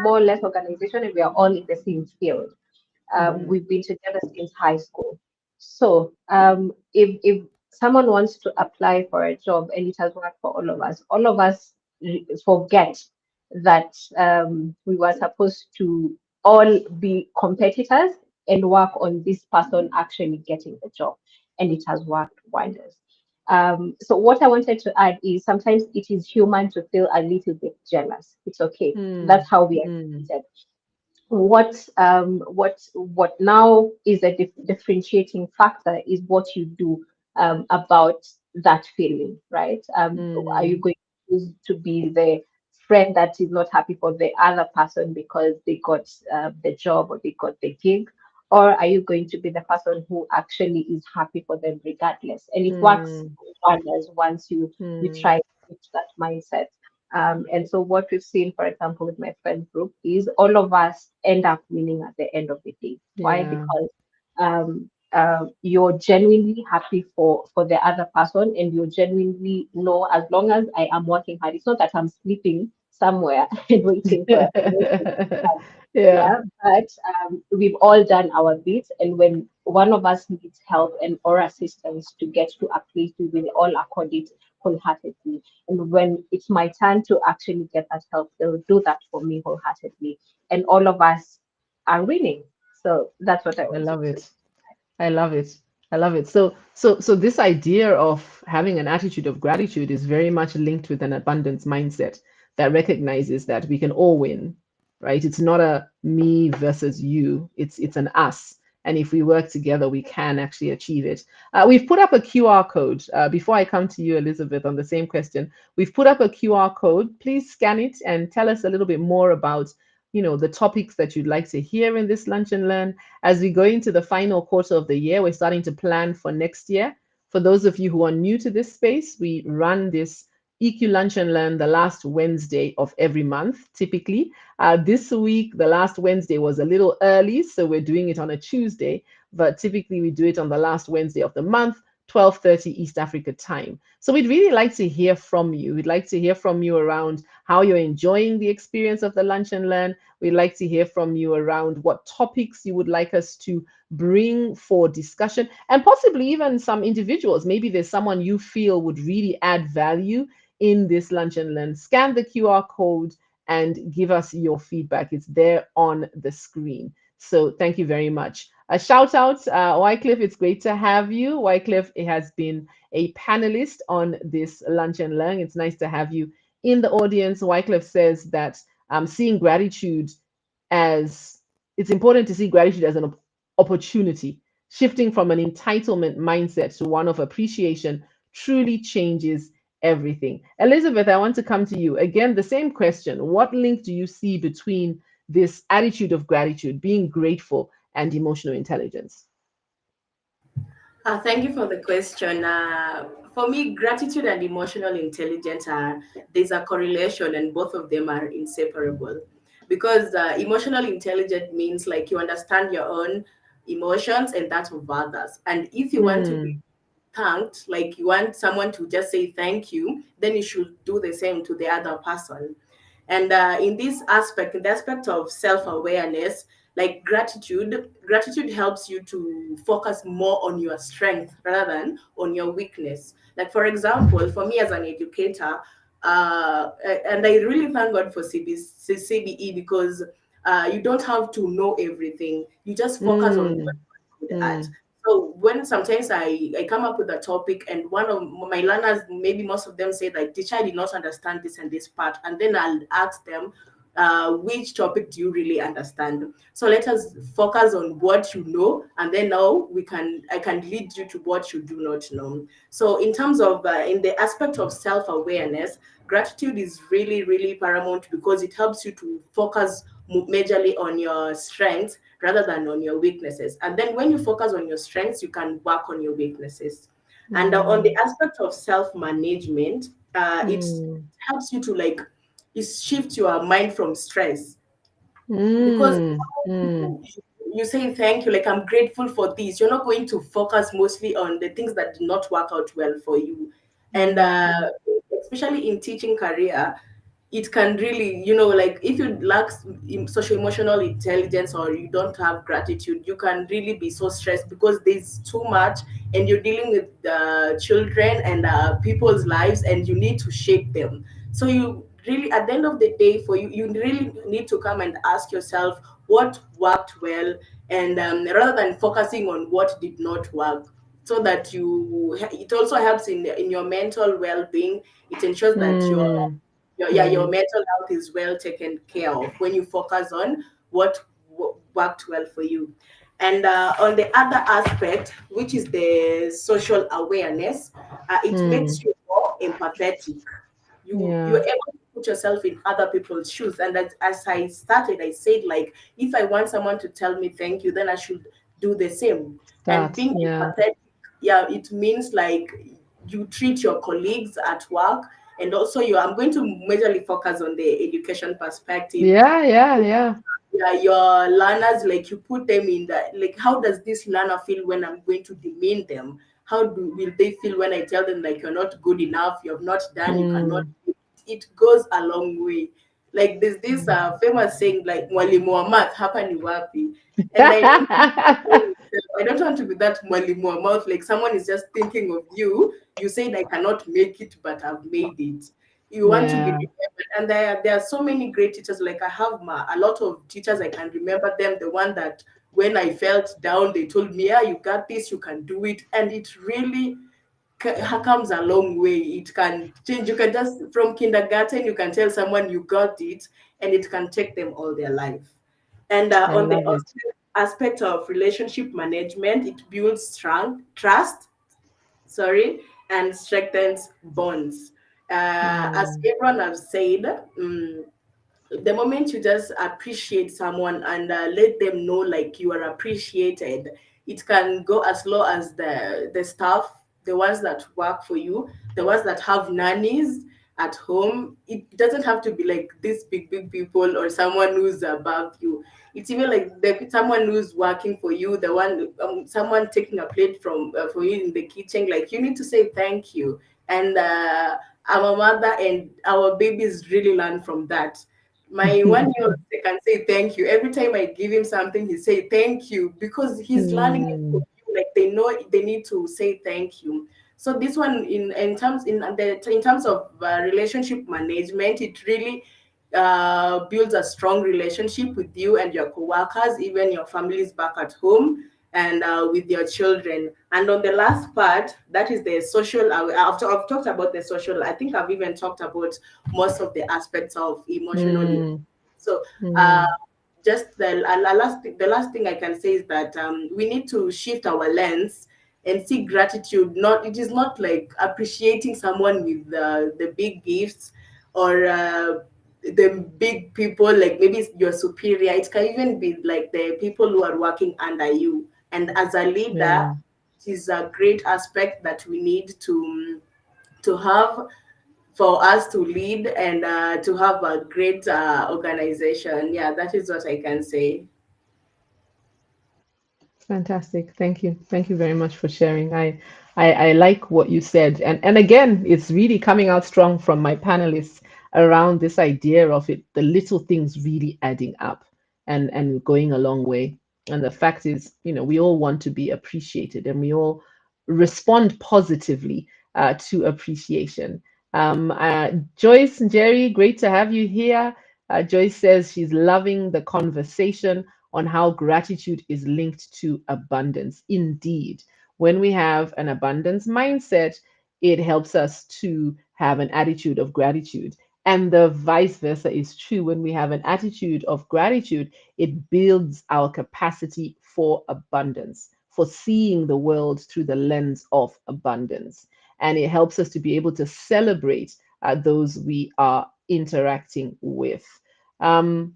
more or less organization, and we are all in the same field. Mm-hmm. We've been together since high school. So if someone wants to apply for a job and it has worked for all of us forget that we were supposed to all be competitors and work on this person actually getting the job, and it has worked wonders. So what I wanted to add is sometimes it is human to feel a little bit jealous. It's okay. Mm, That's how we are mm, created. What now is a differentiating factor is what you do about that feeling, right? Are you mm, going choose to be the friend that is not happy for the other person because they got the job or they got the gig? Or are you going to be the person who actually is happy for them regardless? And it works Mm, wonders once you mm, try to switch that mindset. And so what we've seen, for example, with my friend group is all of us end up winning at the end of the day. Why? yeah. Because you're genuinely happy for the other person, and you genuinely know, as long as I am working hard, it's not that I'm sleeping somewhere and waiting for Yeah. yeah, but we've all done our bits, and when one of us needs help and or assistance to get to a place, we will all accord it wholeheartedly. And when it's my turn to actually get that help, they'll do that for me wholeheartedly, and all of us are winning. So that's what I I wanted love to. it. I love it. I love it. So this idea of having an attitude of gratitude is very much linked with an abundance mindset that recognizes that we can all win, right? It's not a me versus you. It's an us. And if we work together, we can actually achieve it. We've put up a QR code. Before I come to you, Elizabeth, on the same question, we've put up a QR code. Please scan it and tell us a little bit more about, the topics that you'd like to hear in this Lunch and Learn. As we go into the final quarter of the year, we're starting to plan for next year. For those of you who are new to this space, we run this EQ Lunch and Learn the last Wednesday of every month, typically. This week, the last Wednesday was a little early, so we're doing it on a Tuesday, but typically we do it on the last Wednesday of the month, 12:30 East Africa time. So we'd really like to hear from you. We'd like to hear from you around how you're enjoying the experience of the Lunch and Learn. We'd like to hear from you around what topics you would like us to bring for discussion, and possibly even some individuals. Maybe there's someone you feel would really add value in this Lunch and Learn. Scan the QR code and give us your feedback. It's there on the screen. So thank you very much. A shout out, Wycliffe. It's great to have you. Wycliffe has been a panelist on this Lunch and Learn. It's nice to have you in the audience. Wycliffe says that seeing gratitude as it's important to see gratitude as an opportunity. Shifting from an entitlement mindset to one of appreciation truly changes everything. Elizabeth, I want to come to you. Again, the same question. What link do you see between this attitude of gratitude, being grateful, and emotional intelligence? Thank you for the question. For me, gratitude and emotional intelligence are there's a correlation, and both of them are inseparable. Because emotional intelligence means like you understand your own emotions and that of others. And if you want to be Mm, thanked, like you want someone to just say thank you, then you should do the same to the other person. And in this aspect, in the aspect of self-awareness, like gratitude helps you to focus more on your strength rather than on your weakness. Like for example, for me as an educator, and I really thank God for CBE because you don't have to know everything. You just focus on what mm, you're good at. mm, So when sometimes I come up with a topic and one of my learners, maybe most of them say like, teacher, I did not understand this and this part. And then I'll ask them, which topic do you really understand? So let us focus on what you know, and then now I can lead you to what you do not know. So in terms of in the aspect of self-awareness, gratitude is really, really paramount because it helps you to focus majorly on your strengths rather than on your weaknesses. And then when you focus on your strengths, you can work on your weaknesses. And on the mm, aspect of self-management, it mm, helps you to like it shift your mind from stress because mm, mm, you, you say thank you, like I'm grateful for this. You're not going to focus mostly on the things that did not work out well for you. And mm, especially in teaching career, it can really, like if you lack social emotional intelligence or you don't have gratitude, you can really be so stressed because there's too much and you're dealing with children and people's lives and you need to shape them. So you really, at the end of the day, for you, you really need to come and ask yourself what worked well, and rather than focusing on what did not work, so that it also helps in your mental well-being. It ensures that mm, your mm, mental health is well taken care of when you focus on what worked well for you. And on the other aspect, which is the social awareness, it makes mm, you more empathetic. you're Yeah. able to put yourself in other people's shoes. And as I started, I said, like, if I want someone to tell me thank you, then I should do the same. And Start. being Yeah. empathetic, yeah, it means like you treat your colleagues at work, and also I'm going to majorly focus on the education perspective. Yeah. Yeah. Yeah. Yeah, your learners, like, you put them in that, like, how does this learner feel when I'm going to demean them? How will they feel when I tell them, like, you're not good enough, you have not done, you cannot Mm. do it? It goes a long way. Like, there's this famous saying, like, mwalimu wa math hapa ni wapi? And I don't want to be that mwalimu wa math, like someone is just thinking of you. You said I cannot make it, but I've made it. You want to be Yeah. remembered. And there are so many great teachers. Like, I have a lot of teachers, I can remember them. The one that when I felt down, they told me, yeah, you got this, you can do it. And it really comes a long way. It can change. You can just, from kindergarten, you can tell someone you got it, and it can take them all their life. And I on the love it. aspect of relationship management, it builds strong trust, sorry, and strengthens bonds. As Mm. everyone has said, the moment you just appreciate someone and let them know, like, you are appreciated, it can go as low as the staff, the ones that work for you, the ones that have nannies at home. It doesn't have to be like these big people or someone who's above you. It's even like someone who's working for you, the one, someone taking a plate from for you in the kitchen. Like, you need to say thank you. And our mother and our babies really learn from that. My 1 year old can say thank you. Every time I give him something, he say thank you, because he's learning it from Mm. you. Like, they know they need to say thank you. So this one, in terms of relationship management, it really builds a strong relationship with you and your coworkers, even your families back at home, and with your children. And on the last part, that is the social. I've talked about the social. I think I've even talked about most of the aspects of emotional. Mm. So, uh, Mm. just the last thing I can say is that we need to shift our lens and see gratitude. Not It is not like appreciating someone with the big gifts, or the big people, like maybe it's your superior. It can even be like the people who are working under you. And as a leader, Yeah. it is a great aspect that we need to have, for us to lead and to have a great organization. Yeah, that is what I can say. Fantastic. Thank you. Thank you very much for sharing. I like what you said. And again, it's really coming out strong from my panelists around this idea of it, the little things really adding up and going a long way. And the fact is, we all want to be appreciated and we all respond positively to appreciation. Joyce and Jerry, great to have you here. Joyce says she's loving the conversation on how gratitude is linked to abundance. Indeed, when we have an abundance mindset, it helps us to have an attitude of gratitude. And the vice versa is true. When we have an attitude of gratitude, it builds our capacity for abundance, for seeing the world through the lens of abundance. And it helps us to be able to celebrate those we are interacting with. Um,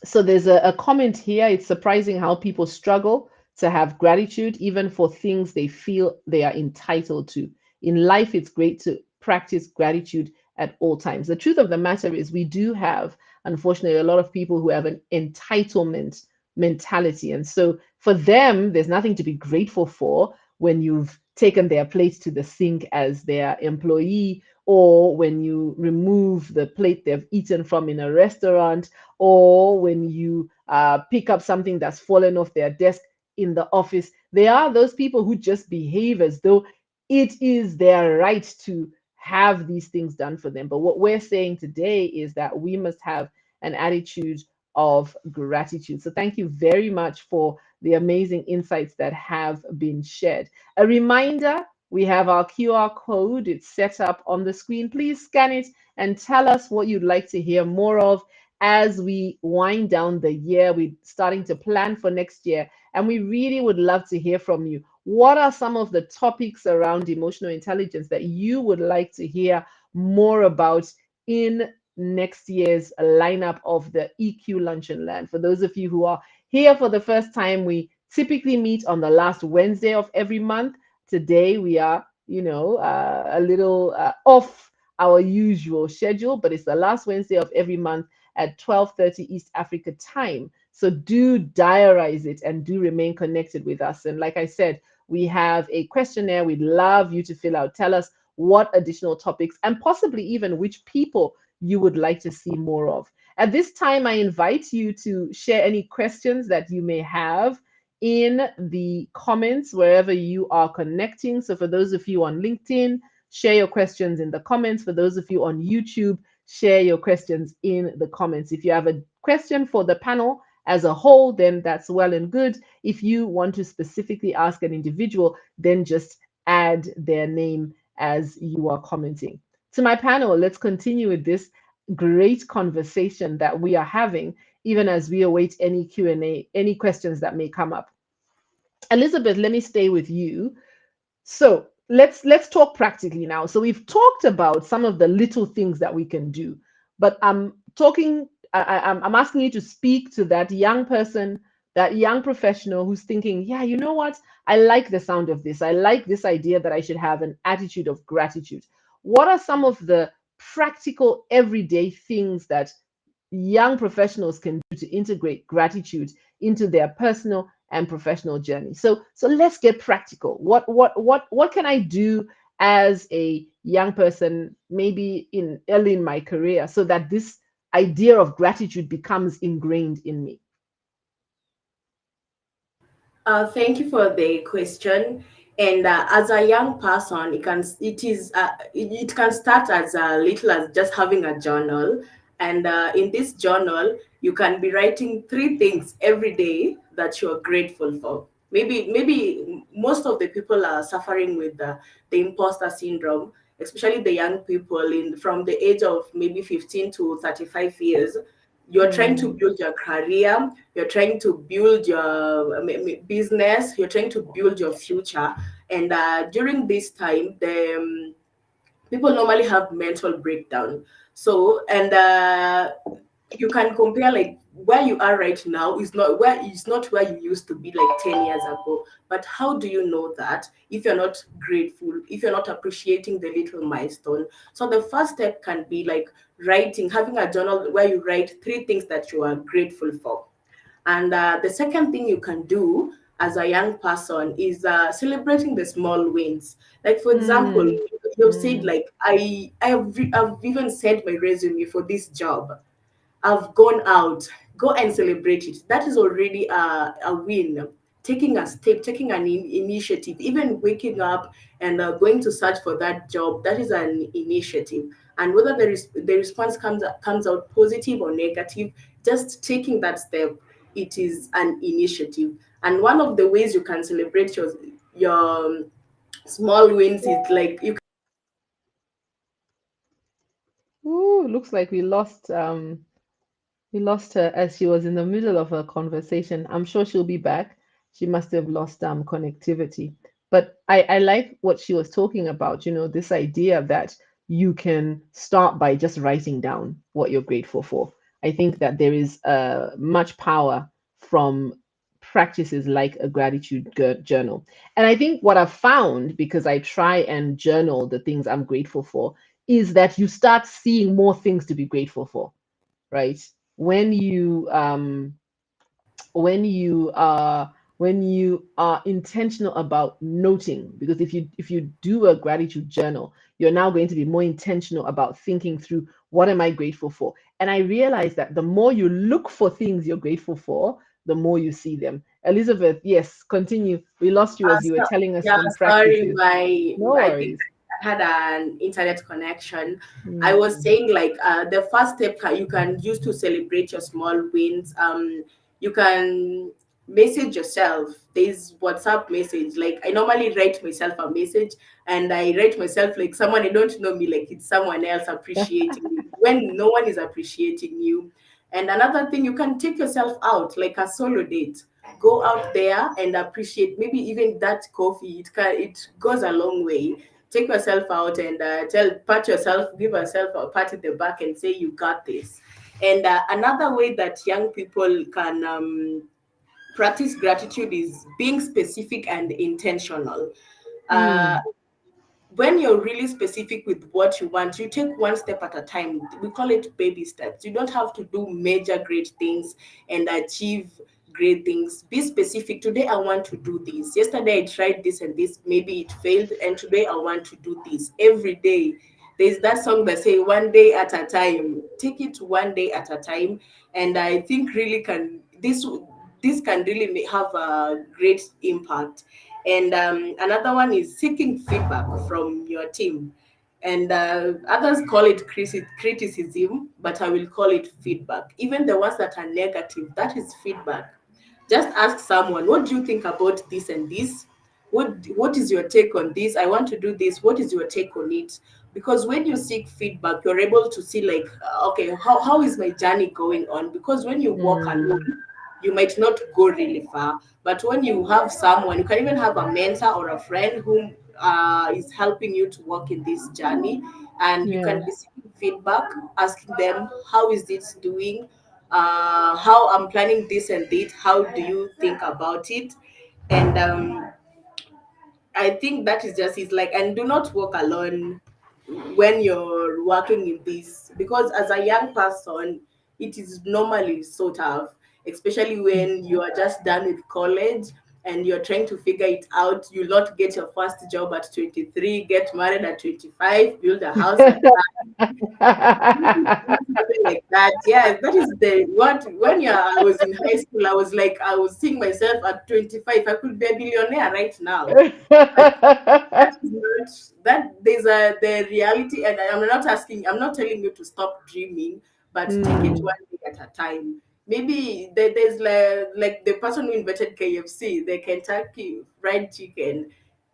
so there's a comment here. It's surprising how people struggle to have gratitude, even for things they feel they are entitled to. In life, it's great to practice gratitude at all times. The truth of the matter is, we do have, unfortunately, a lot of people who have an entitlement mentality. And so for them, there's nothing to be grateful for when you've taken their plate to the sink as their employee, or when you remove the plate they've eaten from in a restaurant, or when you pick up something that's fallen off their desk in the office. There are those people who just behave as though it is their right to have these things done for them. But what we're saying today is that we must have an attitude of gratitude. So thank you very much for the amazing insights that have been shared. A reminder, we have our QR code. It's set up on the screen. Please scan it and tell us what you'd like to hear more of as we wind down the year. We're starting to plan for next year, and we really would love to hear from you. What are some of the topics around emotional intelligence that you would like to hear more about in next year's lineup of the EQ Lunch and Learn. For those of you who are here for the first time, we typically meet on the last Wednesday of every month. Today we are, a little off our usual schedule, but it's the last Wednesday of every month at 12:30 East Africa time. So do diarize it and do remain connected with us. And like I said, we have a questionnaire we'd love you to fill out. Tell us what additional topics and possibly even which people you would like to see more of. At this time, I invite you to share any questions that you may have in the comments wherever you are connecting. So for those of you on LinkedIn, share your questions in the comments. For those of you on YouTube, share your questions in the comments. If you have a question for the panel as a whole, then that's well and good. If you want to specifically ask an individual, then just add their name as you are commenting. To my panel, let's continue with this great conversation that we are having, even as we await any Q&A, any questions that may come up. Elizabeth, let me stay with you. So let's talk practically now. So we've talked about some of the little things that we can do, but I'm asking you to speak to that young person, that young professional who's thinking, yeah, you know what? I like the sound of this. I like this idea that I should have an attitude of gratitude. What are some of the practical everyday things that young professionals can do to integrate gratitude into their personal and professional journey? So let's get practical. What can I do as a young person, maybe in early in my career, so that this idea of gratitude becomes ingrained in me? Thank you for the question. And as a young person, it can start as little as just having a journal. And in this journal, you can be writing three things every day that you're grateful for. Maybe most of the people are suffering with the imposter syndrome, especially the young people in from the age of maybe 15 to 35 years. You're trying to Mm, build your career, you're trying to build your business, you're trying to build your future. And during this time, people normally have mental breakdown. So, and you can compare like where you are right now is not where you used to be like 10 years ago. But how do you know that if you're not grateful, if you're not appreciating the little milestone? So the first step can be like writing, having a journal where you write three things that you are grateful for. And the second thing you can do as a young person is celebrating the small wins. Like for example, mm, you've said mm. like I've even sent my resume for this job. I've gone out, go and celebrate it. That is already a win. Taking a step, taking an initiative, even waking up and going to search for that job, that is an initiative. And whether the response comes out positive or negative, just taking that step, it is an initiative. And one of the ways you can celebrate your small wins is like you. Ooh, looks like we lost her as she was in the middle of a conversation. I'm sure she'll be back. She must have lost connectivity. But I like what she was talking about, this idea that you can start by just writing down what you're grateful for. I think that there is much power from practices like a gratitude journal. And I think what I've found, because I try and journal the things I'm grateful for, is that you start seeing more things to be grateful for, right? When you when you are when you are intentional about noting, because if you do a gratitude journal, you're now going to be more intentional about thinking through what am I grateful for. And I realize that the more you look for things you're grateful for, the more you see them. Elizabeth, yes, continue. We lost you as you were So, telling us yeah, some sorry, practices. No I think worries. I had an internet connection. I was Mm, saying like the first step you can use to celebrate your small wins. You can message yourself. There's WhatsApp message. Like I normally write myself a message, and I write myself like someone I don't know me, like it's someone else appreciating me when no one is appreciating you. And another thing, you can take yourself out like a solo date, go out there and appreciate maybe even that coffee. It goes a long way. take yourself out and pat yourself, give yourself a pat in the back and say you got this. And another way that young people can practice gratitude is being specific and intentional. uh, Mm, when you're really specific with what you want, you take one step at a time. We call it baby steps. You don't have to do major great things and achieve great things. Be specific. Today I want to do this. Yesterday I tried this and this, maybe it failed, and today I want to do this. Every day there's that song that say one day at a time. Take it one day at a time. And I think really can this can really have a great impact. And another one is seeking feedback from your team. And others call it criticism, but I will call it feedback. Even the ones that are negative, that is feedback. Just ask someone, what do you think about this and this? What is your take on this? I want to do this. What is your take on it? Because when you seek feedback, you're able to see like, okay, how is my journey going on? Because when you walk mm, alone, you might not go really far. But when you have someone, you can even have a mentor or a friend who is helping you to walk in this journey, and you can yeah. be seeking feedback, asking them, how is this doing? How I'm planning this and this. How do you think about it? And I think that is just it's like, and do not walk alone when you're working in this, because as a young person, it is normally so tough, especially Mm. when you are just done with college and you're trying to figure it out. You not get your first job at 23, get married at 25, build a house at something like that. Yeah, that is the what when you I was in high school, I was like, I was seeing myself at 25. I could be a billionaire right now. That is not that there's a the reality, and I'm not asking, I'm not telling you to stop dreaming, but take it Mm, one day at a time. Maybe there's like the person who invented KFC, the Kentucky Fried Chicken.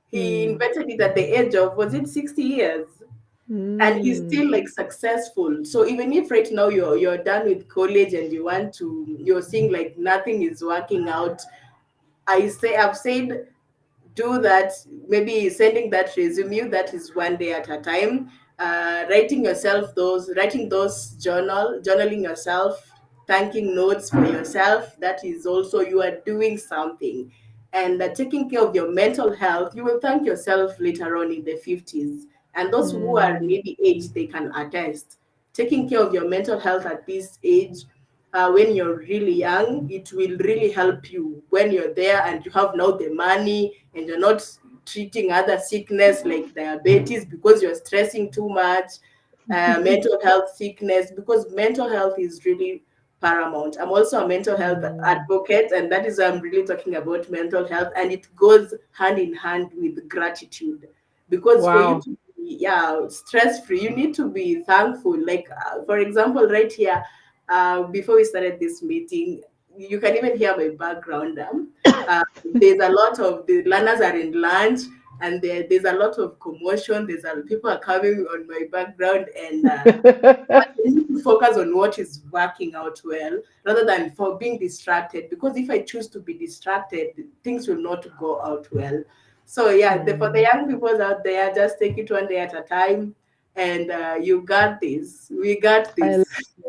He mm, invented it at the age of, was it 60 years? And he's mm, still like successful. So even if right now you're done with college and you're seeing like nothing is working out, I've said, do that. Maybe sending that resume, that is one day at a time. Writing those journaling yourself, thanking notes for yourself, that is also you are doing something. And taking care of your mental health, you will thank yourself later on in the 50s. And those who are mm, maybe aged, they can attest. Taking care of your mental health at this age, when you're really young, it will really help you when you're there and you have now the money and you're not treating other sickness like diabetes because you're stressing too much, mental health sickness, because mental health is really paramount. I'm also a mental health mm. advocate, and that is why I'm really talking about mental health, and it goes hand in hand with gratitude. Because for you Wow. to be, yeah, stress free, you need to be thankful. Like, for example, right here, before we started this meeting, you can even hear my background. There's a lot of the learners are in lunch, and there's a lot of commotion. People are coming on my background, and but I need to focus on what is working out well rather than for being distracted. Because if I choose to be distracted, things will not go out well. So yeah, for the Mm. young people out there, just take it one day at a time, and you got this. We got I this. love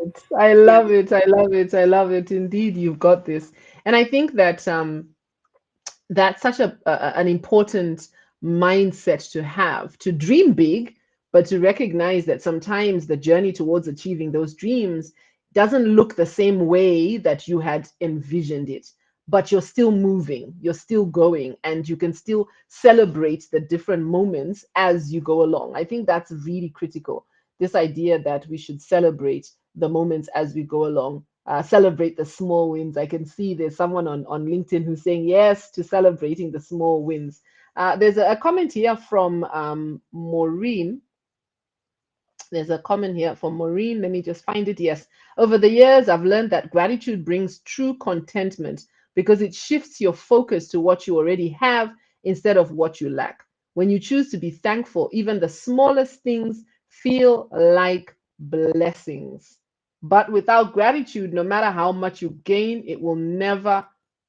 it. I Yeah. love it. I love it. I love it. Indeed, you've got this. And I think that that's such an important mindset to have, to dream big, but to recognize that sometimes the journey towards achieving those dreams doesn't look the same way that you had envisioned it, but you're still moving, you're still going, and you can still celebrate the different moments as you go along. I think that's really critical, this idea that we should celebrate the moments as we go along, celebrate the small wins. I can see there's someone on LinkedIn who's saying yes to celebrating the small wins. There's a comment here from Maureen. There's a comment here from Maureen. Let me just find it. Yes. Over the years, I've learned that gratitude brings true contentment because it shifts your focus to what you already have instead of what you lack. When you choose to be thankful, even the smallest things feel like blessings. But without gratitude, no matter how much you gain, it will never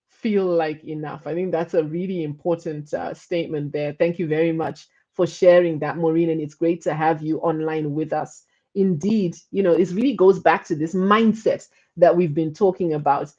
feel like enough. I think that's a really important statement there. Thank you very much for sharing that, Maureen, and it's great to have you online with us. Indeed, it really goes back to this mindset that we've been talking about.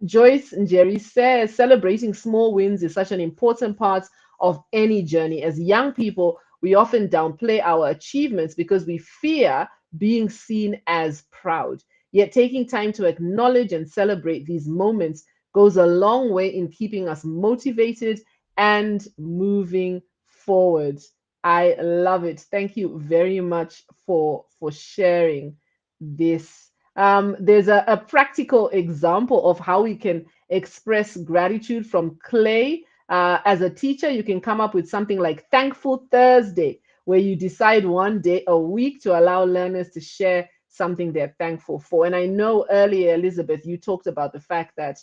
Joyce and Jerry says celebrating small wins is such an important part of any journey. As young people, we often downplay our achievements because we fear being seen as proud. Yet taking time to acknowledge and celebrate these moments goes a long way in keeping us motivated and moving forward. I love it. Thank you very much for sharing this. There's a practical example of how we can express gratitude from Clay. As a teacher, you can come up with something like Thankful Thursday, where you decide one day a week to allow learners to share something they're thankful for. And I know earlier, Elizabeth, you talked about the fact that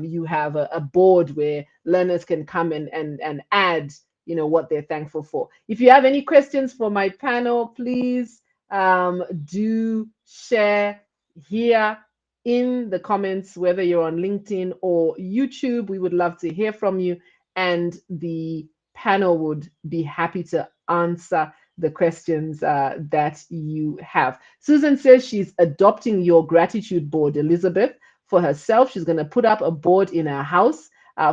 you have a board where learners can come and add, what they're thankful for. If you have any questions for my panel, please do share here in the comments, whether you're on LinkedIn or YouTube. We would love to hear from you, and the panel would be happy to answer the questions that you have. Susan says she's adopting your gratitude board, Elizabeth, for herself. She's going to put up a board in her house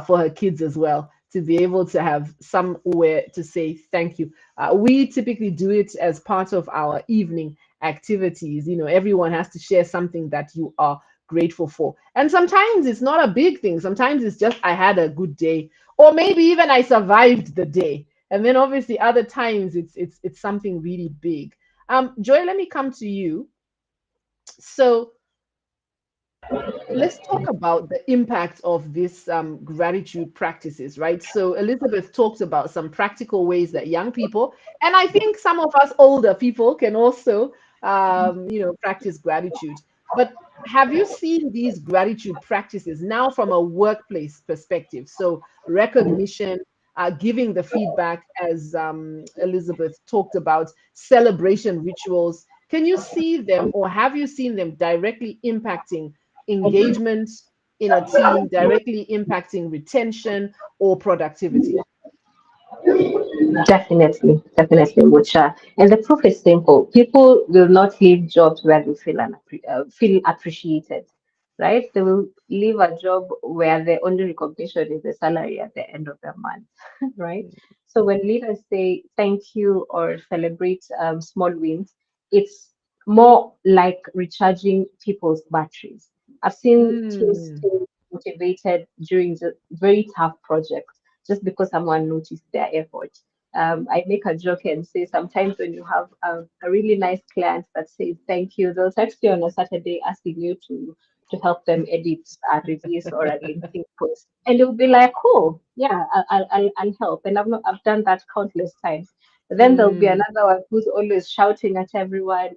for her kids as well, to be able to have somewhere to say thank you. We typically do it as part of our evening activities. Everyone has to share something that you are grateful for. And sometimes it's not a big thing. Sometimes it's just I had a good day, or maybe even I survived the day. And then obviously other times it's something really big. Joy, let me come to you. So let's talk about the impact of this gratitude practices, right? So Elizabeth talked about some practical ways that young people, and I think some of us older people, can also, practice gratitude. But have you seen these gratitude practices now from a workplace perspective? So recognition, giving the feedback, as Elizabeth talked about, celebration rituals. Can you see them, or have you seen them directly impacting engagement in a team, directly impacting retention or productivity? Definitely, Mucha. And the proof is simple. People will not leave jobs where they feel appreciated, right? They will leave a job where the only recognition is the salary at the end of the month, right? So when leaders say thank you or celebrate small wins, it's more like recharging people's batteries. I've seen teams Mm, stay motivated during the very tough projects just because someone noticed their effort. I make a joke and say sometimes when you have a really nice client that says thank you, they'll text you on a Saturday asking you to help them edit a release or a LinkedIn post, and you'll be like, "Oh, yeah, I'll help." And I've done that countless times. But then there'll be mm, another one who's always shouting at everyone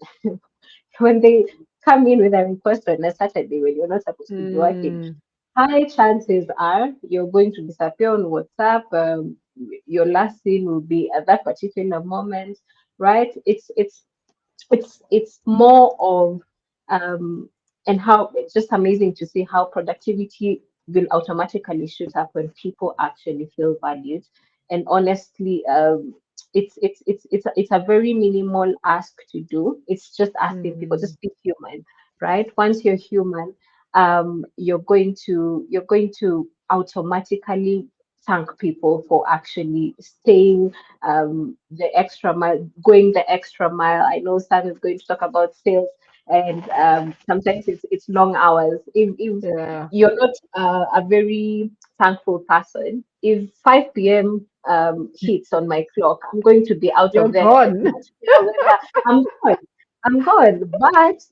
when they come in with a request on a Saturday when you're not supposed to be working. mm, High chances are you're going to disappear on WhatsApp. Your last scene will be at that particular moment, right? It's more of um and how it's just amazing to see how productivity will automatically shoot up when people actually feel valued. And honestly, it's a very minimal ask to do. It's just asking people, mm, just be human, right? Once you're human, you're going to automatically thank people for actually staying the extra mile, going the extra mile. I know Sam is going to talk about sales, and sometimes it's long hours. If yeah, you're not a very thankful person, if 5 p.m. hits on my clock, I'm going to be out you're of there. It doesn't gone. matter whether I'm gone. I'm good. But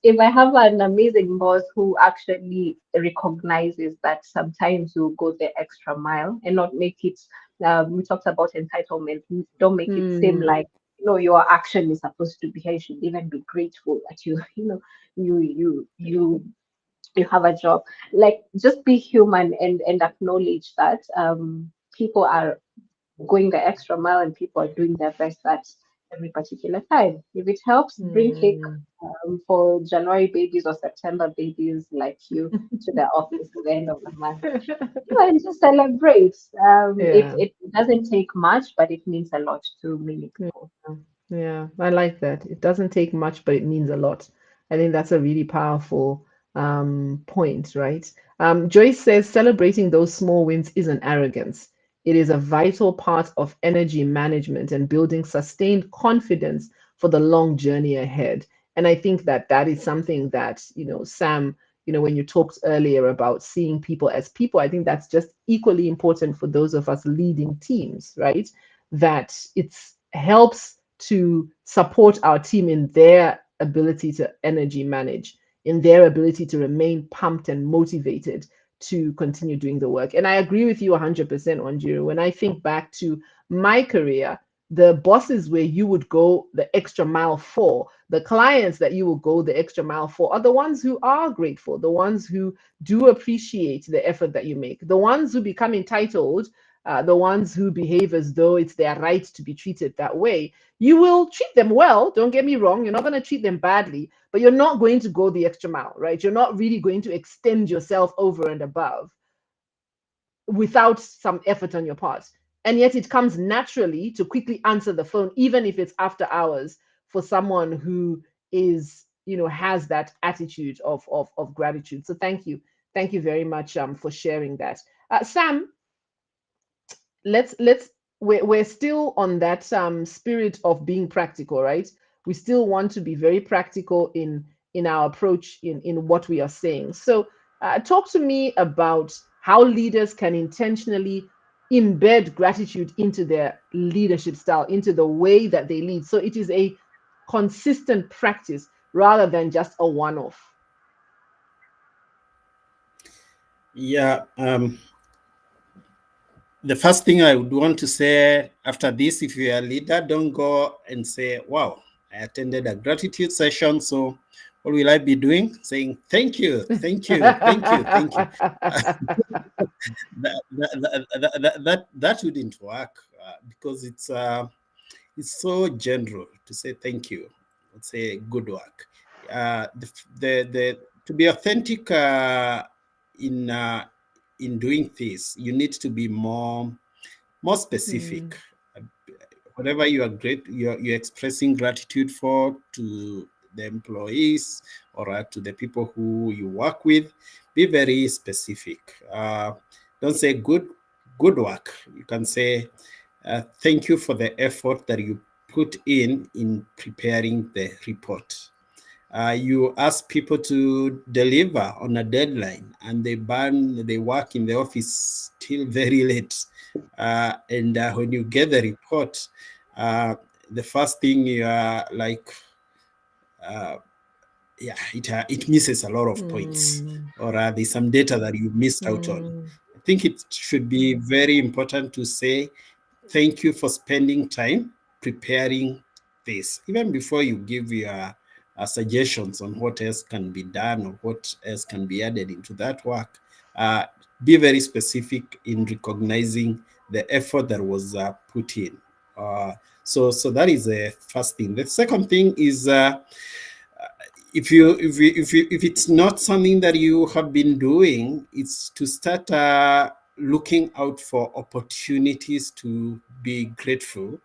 if I have an amazing boss who actually recognizes that sometimes you go the extra mile and not make it, we talked about entitlement, don't make it seem Mm, like, your action is supposed to be here. You should even be grateful that you you you you have a job. Like, just be human and acknowledge that people are going the extra mile and people are doing their best every particular time. If it helps bring cake Mm. for January babies or September babies like you to the office at the end of the month, and just celebrate. Yeah. It doesn't take much, but it means a lot to many Yeah, people. yeah, I like that. It doesn't take much, but it means a lot. I think that's a really powerful point, right? Joyce says celebrating those small wins isn't arrogance. It is a vital part of energy management and building sustained confidence for the long journey ahead. And I think that that is something that, Sam, when you talked earlier about seeing people, I think that's just equally important for those of us leading teams, right? That it's helps to support our team in their ability to energy manage, in their ability to remain pumped and motivated to continue doing the work. And I agree with you 100%, Wanjiru. When I think back to my career, the bosses where you would go the extra mile for, the clients that you will go the extra mile for, are the ones who are grateful, the ones who do appreciate the effort that you make, the ones who become entitled, the ones who behave as though it's their right to be treated that way. You will treat them well, don't get me wrong. You're not going to treat them badly, but you're not going to go the extra mile, right? You're not really going to extend yourself over and above without some effort on your part. And yet it comes naturally to quickly answer the phone, even if it's after hours, for someone who is, has that attitude of gratitude. So thank you. Thank you very much for sharing that. Sam, let's we're still on that spirit of being practical, right? We still want to be very practical in our approach in what we are saying. So talk to me about how leaders can intentionally embed gratitude into their leadership style, into the way that they lead, so it is a consistent practice rather than just a one-off. Yeah. The first thing I would want to say after this, if you're a leader, don't go and say, wow, I attended a gratitude session, so what will I be doing? Saying, thank you, thank you, thank you, thank you. That wouldn't work because it's so general to say thank you. Let's say good work. To be authentic in doing this, you need to be more specific. Whatever you are you're expressing gratitude for to the employees or to the people who you work with, be very specific. Don't say good work. You can say thank you for the effort that you put in preparing the report. You ask people to deliver on a deadline and they work in the office till very late. And when you get the report, the first thing you are like, it misses a lot of points, or there's some data that you missed out on. I think it should be very important to say thank you for spending time preparing this, even before you give your suggestions on what else can be done or what else can be added into that work. Be very specific in recognizing the effort that was put in. So that is the first thing. The second thing is if it's not something that you have been doing, it's to start looking out for opportunities to be grateful.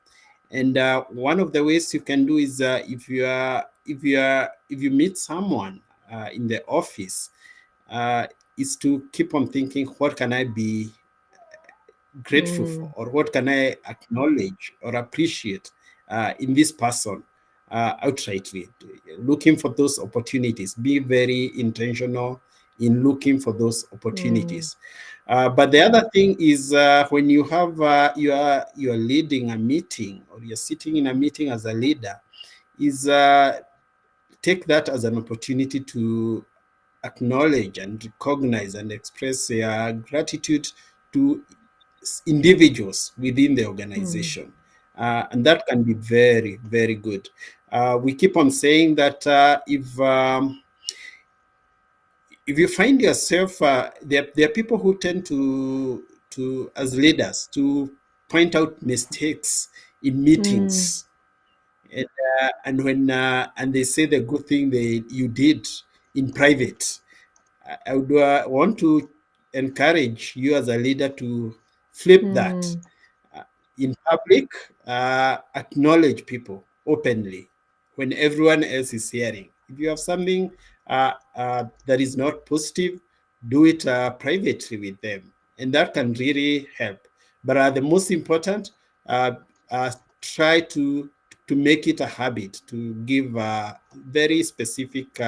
And one of the ways you can do is if you meet someone in the office, is to keep on thinking, what can I be grateful for, or what can I acknowledge or appreciate in this person outrightly. Looking for those opportunities. Be very intentional in looking for those opportunities. But the other thing is when you have you're leading a meeting or you're sitting in a meeting as a leader, is take that as an opportunity to acknowledge and recognize and express your gratitude to individuals within the organization. And that can be very, very good. We keep on saying that if you find yourself, there are people who tend to as leaders to point out mistakes in meetings. And when and they say the good thing they you did in private, I would want to encourage you as a leader to flip that. Hmm. Uh, in public, acknowledge people openly when everyone else is hearing. If you have something that is not positive, do it privately with them, and that can really help. But the most important, uh, uh, try to make it a habit to give very specific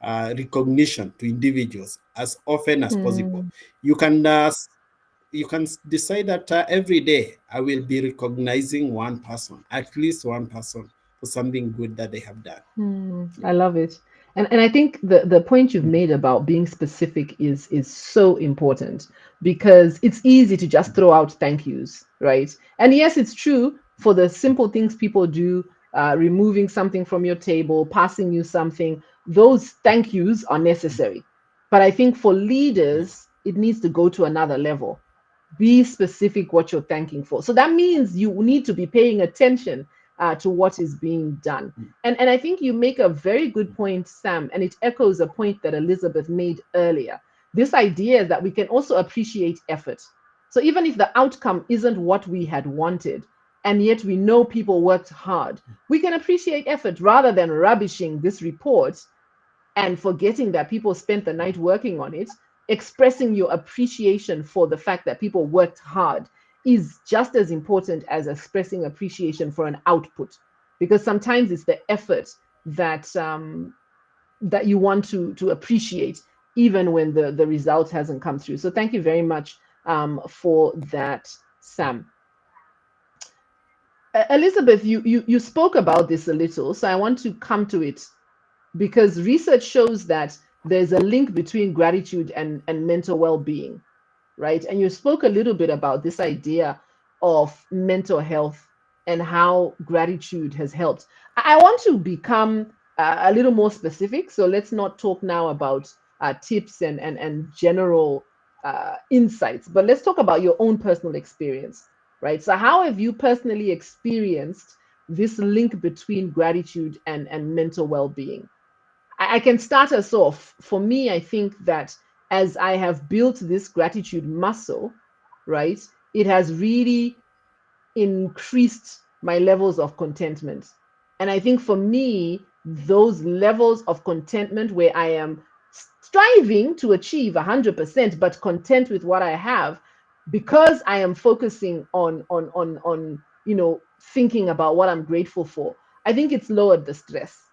recognition to individuals as often as possible. Hmm. You can decide that every day I will be recognizing one person, at least one person, for something good that they have done. I love it. And I think the point you've made about being specific is so important because it's easy to just throw out thank yous, right? And yes, it's true for the simple things people do, removing something from your table, passing you something, those thank yous are necessary. But I think for leaders, it needs to go to another level. Be specific what you're thanking for. So that means you need to be paying attention to what is being done. And I think you make a very good point, Sam, and it echoes a point that Elizabeth made earlier. This idea that we can also appreciate effort. So even if the outcome isn't what we had wanted, and yet we know people worked hard, we can appreciate effort rather than rubbishing this report and forgetting that people spent the night working on it. Expressing your appreciation for the fact that people worked hard is just as important as expressing appreciation for an output, because sometimes it's the effort that that you want to appreciate even when the result hasn't come through. So thank you very much for that, Sam. Elizabeth, you spoke about this a little, so I want to come to it because research shows that there's a link between gratitude and mental well-being, right? And you spoke a little bit about this idea of mental health and how gratitude has helped. I want to become a little more specific. So let's not talk now about tips and general insights, but let's talk about your own personal experience, right? So, how have you personally experienced this link between gratitude and mental well being? I can start us off. For me, I think that as I have built this gratitude muscle, right, it has really increased my levels of contentment. And I think for me, those levels of contentment where I am striving to achieve 100%, but content with what I have, because I am focusing on thinking about what I'm grateful for, I think it's lowered the stress.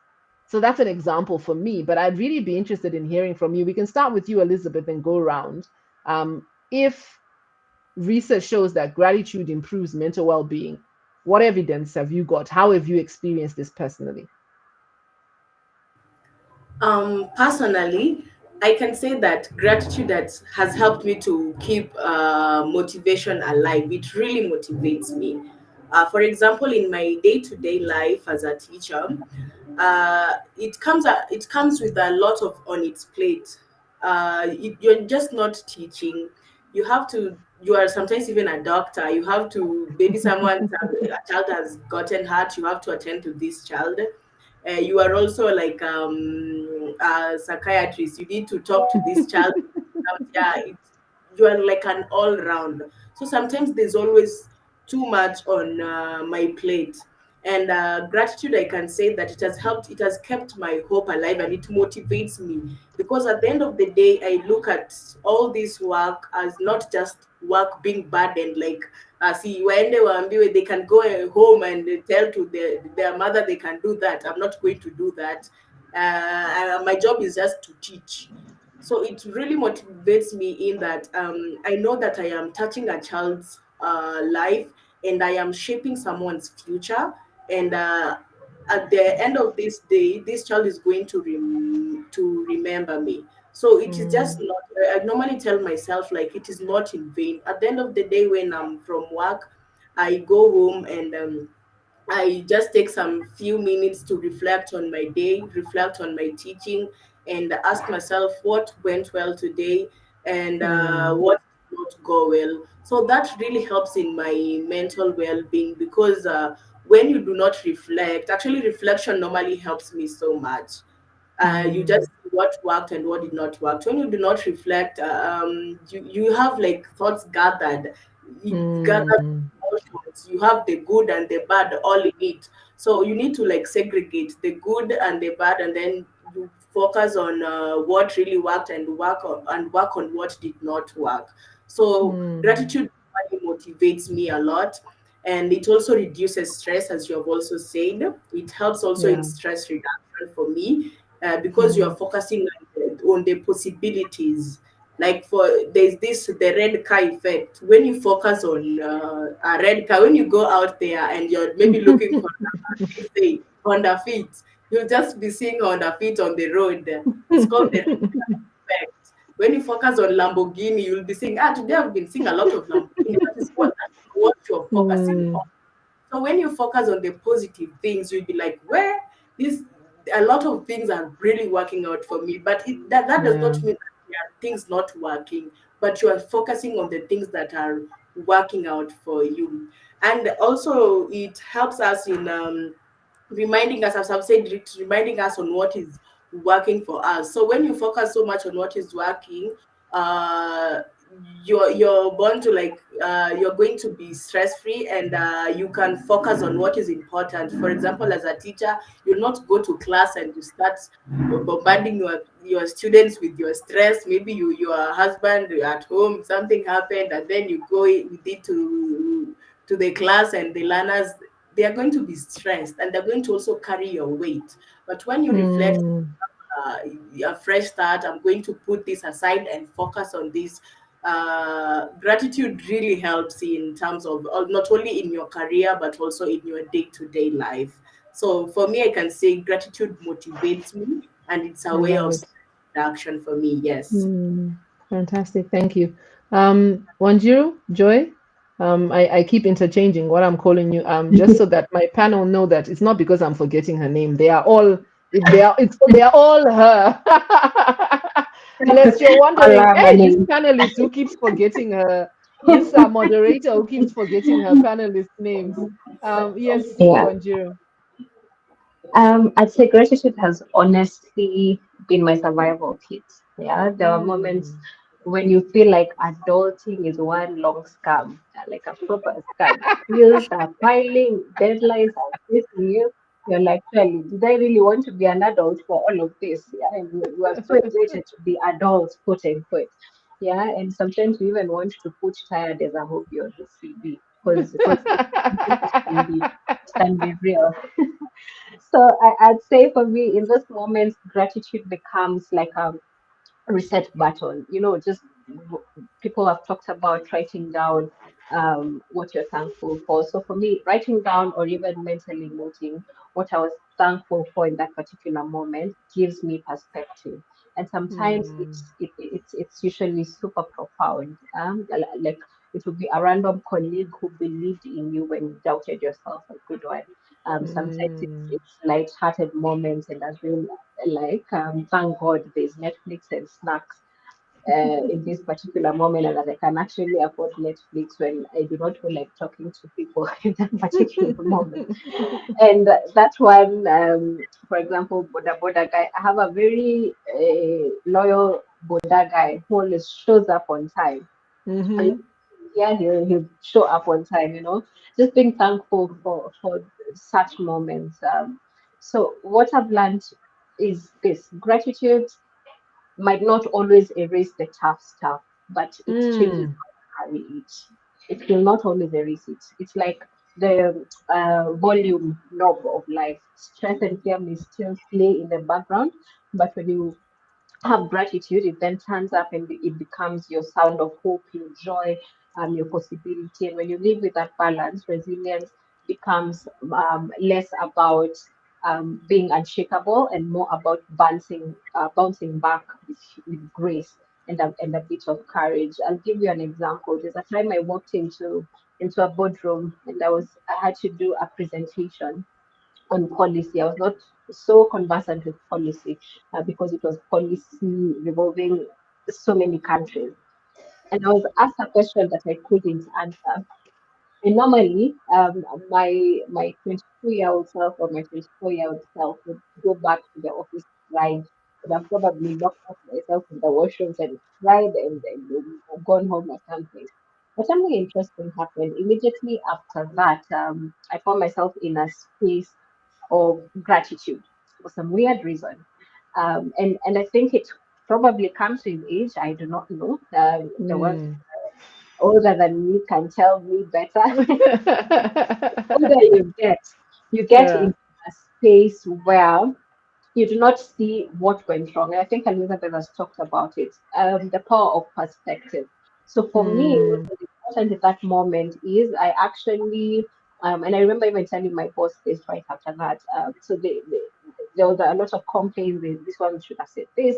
So that's an example for me, but I'd really be interested in hearing from you. We can start with you, Elizabeth, and go around. If research shows that gratitude improves mental well-being, what evidence have you got? How have you experienced this personally? Personally, I can say that gratitude that has helped me to keep motivation alive. It really motivates me. For example, in my day-to-day life as a teacher, it comes with a lot of on its plate. You're just not teaching. You have to. You are sometimes even a doctor. You have to. Maybe a child has gotten hurt. You have to attend to this child. You are also like a psychiatrist. You need to talk to this child. Yeah, you are like an all round. So sometimes there's always too much on my plate. And gratitude, I can say that it has helped. It has kept my hope alive, and it motivates me because at the end of the day, I look at all this work as not just work being burdened. Like, see, when they were ambiguous, they can go home and they tell to their mother they can do that. I'm not going to do that. My job is just to teach. So it really motivates me in that I know that I am touching a child's life, and I am shaping someone's future. And at the end of this day, this child is going to remember me. So it is just Mm, not. I normally tell myself like it is not in vain. At the end of the day, when I'm from work, I go home and I just take some few minutes to reflect on my day, reflect on my teaching, and ask myself what went well today and mm, what did not go well. So that really helps in my mental well being because when you do not reflect, actually reflection normally helps me so much. You just Mm, see what worked and what did not work. When you do not reflect, you have like thoughts gathered, gathered mm, emotions. You have the good and the bad all in it. So you need to like segregate the good and the bad, and then you focus on what really worked and work on what did not work. So mm. gratitude really motivates me a lot, and it also reduces stress, as you have also said. It helps also in Yeah. stress reduction for me, because you Mm. are focusing on the possibilities. Like for there's this the red car effect. When you focus on a red car, when you go out there and you're maybe looking for, let's say, Honda Fit, you'll just be seeing Honda Fit on the road. It's called the effect. When you focus on Lamborghini, you'll be seeing, today I've been seeing a lot of Lamborghini. That is what you're focusing on. Mm, So when you focus on the positive things, you'll be like, where this a lot of things are really working out for me. But that does yeah. not mean that there are things not working, but you are focusing on the things that are working out for you. And also it helps us in reminding us, as I've said, reminding us on what is working for us. So when you focus so much on what is working, uh, you're born to like you're going to be stress free, and you can focus on what is important. For example, as a teacher, you'll not go to class and you start bombarding your students with your stress. Maybe your husband, you're at home, something happened, and then you go with it to the class, and the learners, they are going to be stressed, and they're going to also carry your weight. But when you reflect, Mm, uh, a fresh start, I'm going to put this aside and focus on this. Gratitude really helps in terms of not only in your career but also in your day-to-day life. So for me, I can say gratitude motivates me, and it's a I way love of it. action for me. Yes. Mm, fantastic. Thank you. Wanjiru, Joy, I keep interchanging what I'm calling you, just so that my panel know that it's not because I'm forgetting her name. They are all, they are all her. Unless you're wondering, Allah hey, this Maning. panelist who keeps forgetting her, this moderator who keeps forgetting her panelist names. Yes, Yeah. Wanjiru. I'd say gratitude has honestly been my survival kit. Yeah, there are moments Mm. when you feel like adulting is one long scam, like a proper scam. Bills are piling, deadlines are chasing you. You're like, really, did I really want to be an adult for all of this? Yeah, and we are so excited to be adults, quote unquote. Yeah, and sometimes we even want to put tired as a hobby on the CV because it can be real. So I'd say for me, in those moments, gratitude becomes like a reset button. Just people have talked about writing down what you're thankful for. So for me, writing down or even mentally noting what I was thankful for in that particular moment gives me perspective. And sometimes Mm, it's usually super profound. Like it would be a random colleague who believed in you when you doubted yourself, a good one. Sometimes mm. it's light-hearted moments, and as well like thank God there's Netflix and snacks in this particular moment, and that I can actually afford Netflix when I do not feel like talking to people in that particular moment. And that one, for example, Boda Boda guy, I have a very loyal Boda guy who always shows up on time. And Mhm. yeah, he'll show up on time, just being thankful for such moments. So what I've learned is this: gratitude might not always erase the tough stuff, but it changes Mm. how you carry it. It will not always erase it. It's like the volume knob of life. Stress and fear may still play in the background, but when you have gratitude, it then turns up and it becomes your sound of hope, your joy, your possibility. And when you live with that balance, resilience becomes less about being unshakable and more about bouncing back with grace and a bit of courage. I'll give you an example. There's a time I walked into a boardroom and I had to do a presentation on policy. I was not so conversant with policy because it was policy revolving so many countries. And I was asked a question that I couldn't answer. And normally, my 22-year-old self or my 24-year-old self would go back to the office cried. Would have probably locked up myself in the washrooms and cried and gone home or something. But something interesting happened immediately after that. I found myself in a space of gratitude for some weird reason. And I think it probably comes with age. I do not know. The ones Mm. older than me can tell me better. Older you get Yeah. into a space where you do not see what went wrong. And I think Elizabeth has talked about it. The power of perspective. So for me, what Mm. was important at that moment is I actually, and I remember even telling my boss this right after that. So there was a lot of complaints. This one should have said this.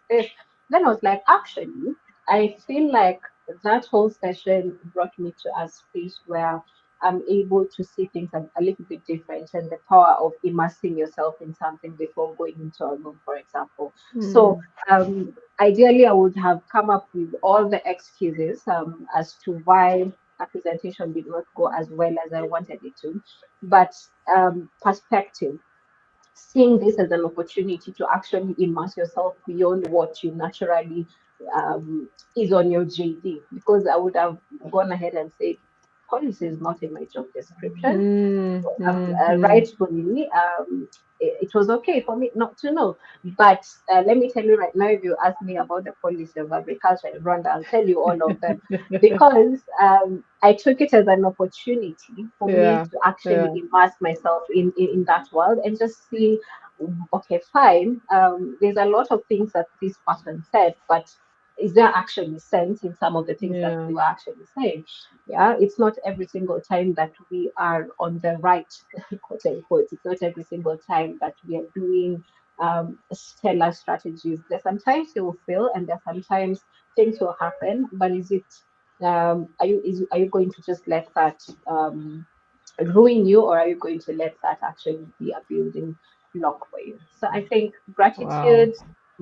Then I was like, actually, I feel like that whole session brought me to a space where I'm able to see things a little bit different and the power of immersing yourself in something before going into a room, for example. So, Mm. ideally, I would have come up with all the excuses as to why a presentation did not go as well as I wanted it to. But perspective, seeing this as an opportunity to actually immerse yourself beyond what you naturally is on your JD. Because I would have gone ahead and said, policy is not in my job description. Mm. Mm. Rightfully, it was okay for me not to know. But let me tell you right now, if you ask me about the policy of agriculture in Rwanda, I'll tell you all of them because I took it as an opportunity for me Yeah. to actually Yeah. immerse myself in that world and just see, okay, fine, there's a lot of things that this person said, but is there actually sense in some of the things that Yeah. they were actually saying? Yeah, it's not every single time that we are on the right, quote unquote. It's not every single time that we are doing stellar strategies. There's sometimes you will fail, and there's sometimes things will happen. But is it are you going to just let that ruin you, or are you going to let that actually be a building block for you? So I think Wow.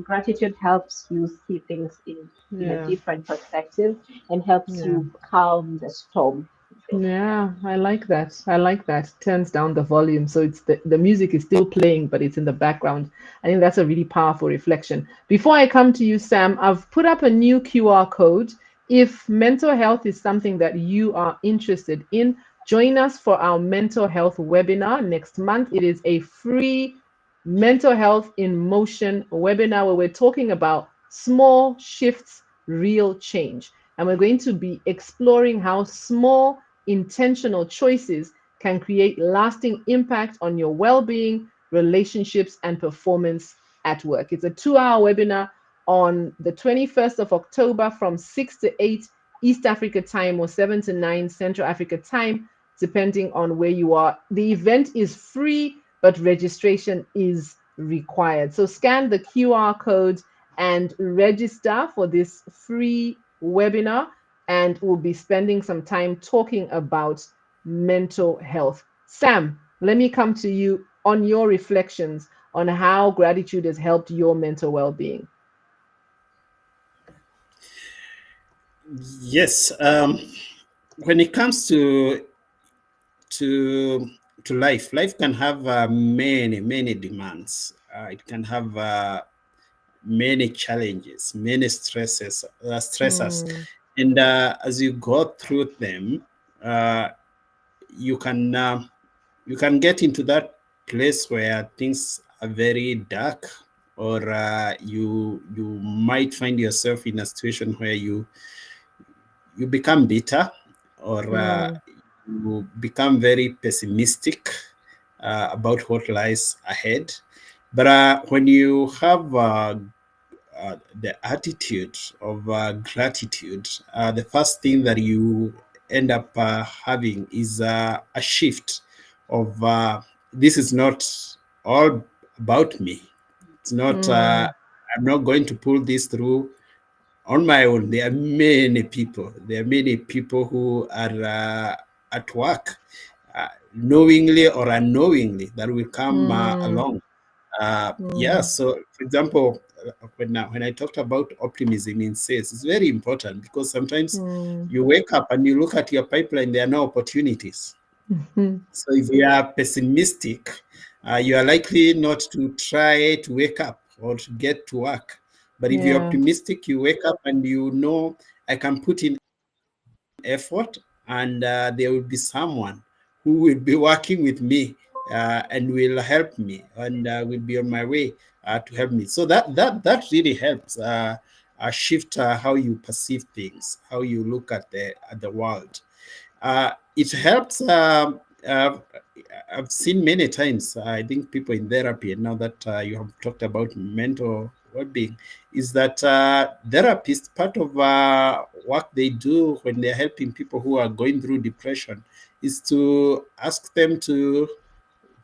gratitude helps you see things in a Yeah. different perspective and helps Yeah. you calm the storm a bit. Yeah. Yeah, I like that. I like that. Turns down the volume. So it's the music is still playing, but it's in the background. I think that's a really powerful reflection. Before I come to you, Sam, I've put up a new QR code. If mental health is something that you are interested in, join us for our mental health webinar next month. It is a free mental health in motion webinar where we're talking about small shifts, real change. And we're going to be exploring how small intentional choices can create lasting impact on your well-being, relationships, and performance at work. It's a 2-hour webinar on the 21st of October from 6 to 8 East Africa time or 7 to 9 Central Africa time, depending on where you are. The event is free, but registration is required. So scan the QR code and register for this free webinar, and we'll be spending some time talking about mental health. Sam, let me come to you on your reflections on how gratitude has helped your mental well-being. Yes. When it comes to life can have many demands. It can have many challenges, many stressors, Mm. and as you go through them, uh, you can you can get into that place where things are very dark, or you might find yourself in a situation where you become bitter, or Mm. you become very pessimistic about what lies ahead. But when you have the attitude of gratitude, the first thing that you end up having is a shift of this is not all about me. It's not, Mm. I'm not going to pull this through on my own. There are many people. There are many people who are at work, knowingly or unknowingly, that will come Mm. along. Yeah. Mm. So, for example, when I talked about optimism in sales, it's very important because sometimes Mm. you wake up and you look at your pipeline, there are no opportunities. Mhm. So if you are pessimistic, you are likely not to try to wake up or to get to work. But if you're Yeah, optimistic, you wake up and you know I can put in effort, and there will be someone who will be working with me and will help me and will be on my way to help me. So that really helps shift how you perceive things, how you look at the world. It helps. I've seen many times. I think people in therapy, and now that you have talked about mental well-being, is that therapists, part of what they do when they're helping people who are going through depression, is to ask them to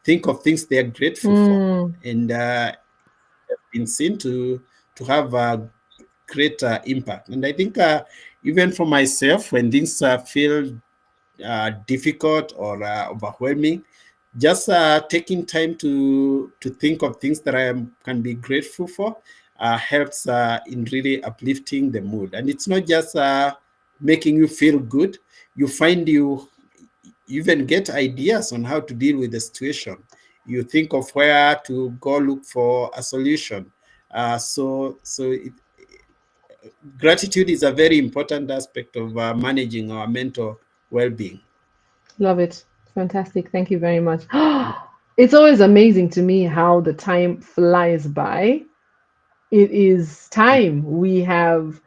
think of things they are grateful for, mm, and been seen to have a great impact. And I think even for myself, when things feel difficult or overwhelming, just taking time to think of things that can be grateful for helps in really uplifting the mood. And it's not just making you feel good. You find you even get ideas on how to deal with the situation. You think of where to go look for a solution. Gratitude is a very important aspect of managing our mental well-being. love it. Fantastic. Thank you very much. It's always amazing to me how the time flies by. It is time. We have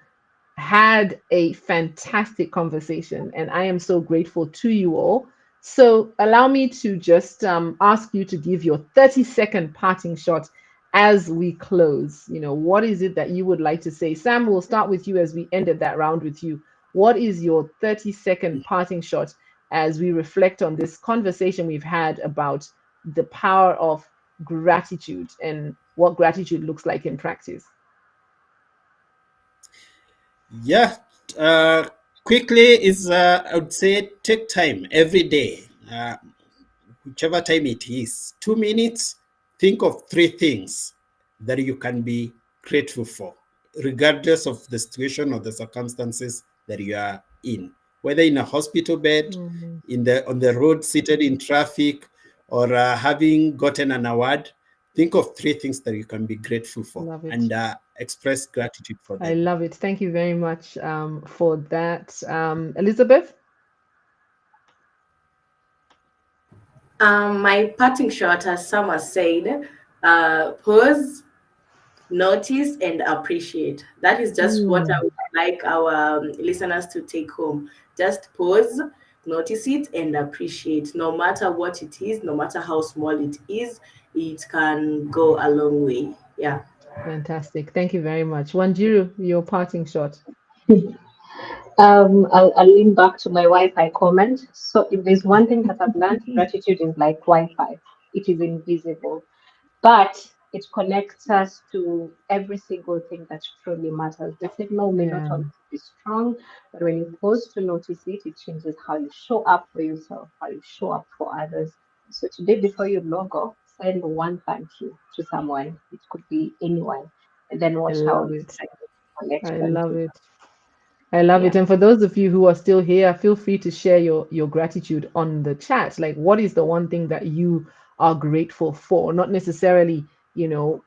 had a fantastic conversation, and I am so grateful to you all. So, allow me to just ask you to give your 30-second parting shot as we close. What is it that you would like to say? Sam, we'll start with you as we ended that round with you. What is your 30-second parting shot as we reflect on this conversation we've had about the power of gratitude and what gratitude looks like in practice? Yeah, quickly is I would say take time every day, whichever time it is, 2 minutes. Think of three things that you can be grateful for, regardless of the situation or the circumstances that you are in, whether in a hospital bed, Mhm. in the on the road, seated in traffic, or having gotten an award. Think of three things that you can be grateful for, Love it. and express gratitude for I them. love it. Thank you very much for that. Elizabeth? My parting shot, as Sam has said, pause, notice, and appreciate. That is just what I Mm, would like our listeners to take home. Just pause, notice it, and appreciate. No matter what it is, no matter how small it is, it can go a long way. Yeah. fantastic. Thank you very much. Wanjiru, your parting shot. I'll lean back to my Wi-Fi comment. So if there's one thing that I've learned, gratitude is like Wi-Fi. It is invisible, but it connects us to every single thing that truly matters. The signal may not Yeah, always be strong, but when you pause to notice it, it changes how you show up for yourself, how you show up for others. So today, before you log off, send one thank you to someone. It could be anyone, and then I watch how love it it. strengthens I connection love to it. I love yeah. it. And for those of you who are still here, feel free to share your gratitude on the chat. Like, what is the one thing that you are grateful for? Not necessarily,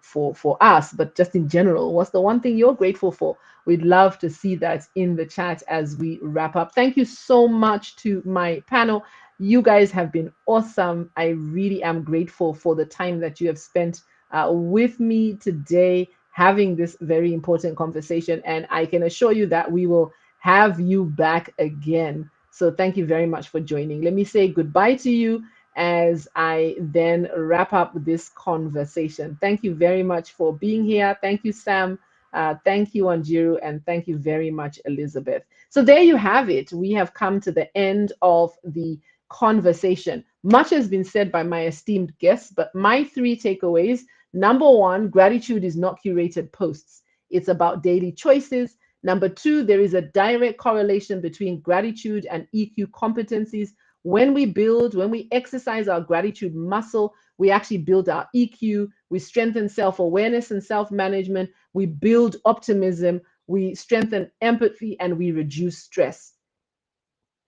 for us, but just in general. What's the one thing you're grateful for? We'd love to see that in the chat as we wrap up. Thank you so much to my panel. You guys have been awesome. I really am grateful for the time that you have spent with me today, having this very important conversation. And I can assure you that we will have you back again. So thank you very much for joining. Let me say goodbye to you as I then wrap up this conversation. Thank you very much for being here. Thank you, Sam. Thank you, Anjiru, and thank you very much, Elizabeth. So there you have it. We have come to the end of the conversation. Much has been said by my esteemed guests, but my three takeaways: number one, gratitude is not curated posts, it's about daily choices. Number two, there is a direct correlation between gratitude and EQ competencies. When we exercise our gratitude muscle, we actually build our EQ, we strengthen self-awareness and self-management, we build optimism, we strengthen empathy, and we reduce stress.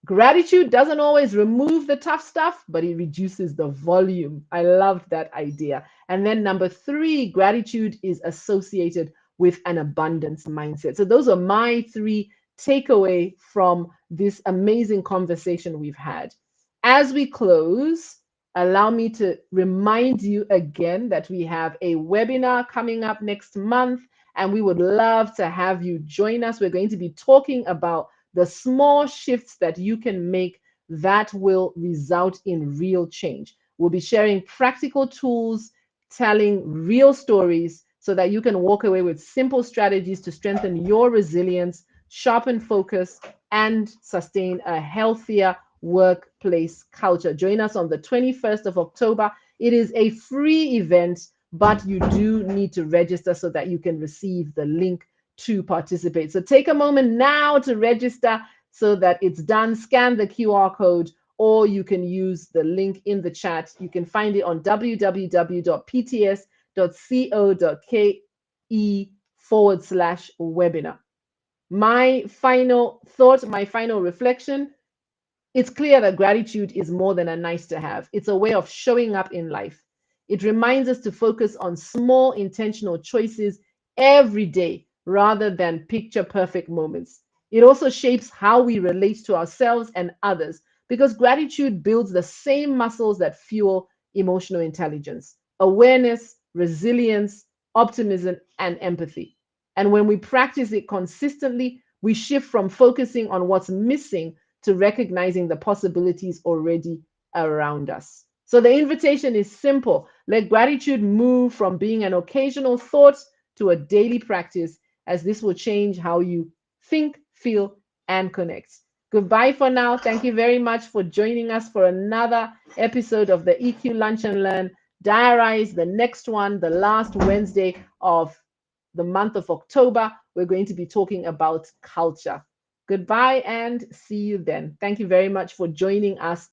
Gratitude doesn't always remove the tough stuff, but it reduces the volume. I love that idea. And then number 3, gratitude is associated with an abundance mindset. So those are my 3 takeaway from this amazing conversation we've had. As we close, allow me to remind you again that we have a webinar coming up next month, and we would love to have you join us. We're going to be talking about the small shifts that you can make that will result in real change. We'll be sharing practical tools, telling real stories so that you can walk away with simple strategies to strengthen your resilience, sharpen focus, and sustain a healthier workplace culture. Join us on the 21st of October. It is a free event, but you do need to register so that you can receive the link to participate. So take a moment now to register so that it's done. Scan the QR code, or you can use the link in the chat. You can find it on www.pts.co.ke/webinar. My final thought, my final reflection, it's clear that gratitude is more than a nice to have. It's a way of showing up in life. It reminds us to focus on small intentional choices every day rather than picture perfect moments. It also shapes how we relate to ourselves and others because gratitude builds the same muscles that fuel emotional intelligence, awareness, resilience, optimism, and empathy. And when we practice it consistently, we shift from focusing on what's missing to recognizing the possibilities already around us. So the invitation is simple. Let gratitude move from being an occasional thought to a daily practice, as this will change how you think, feel, and connect. Goodbye for now. Thank you very much for joining us for another episode of the EQ Lunch and Learn. Diarize the next one, the last Wednesday of the month of October. We're going to be talking about culture. Goodbye and see you then. Thank you very much for joining us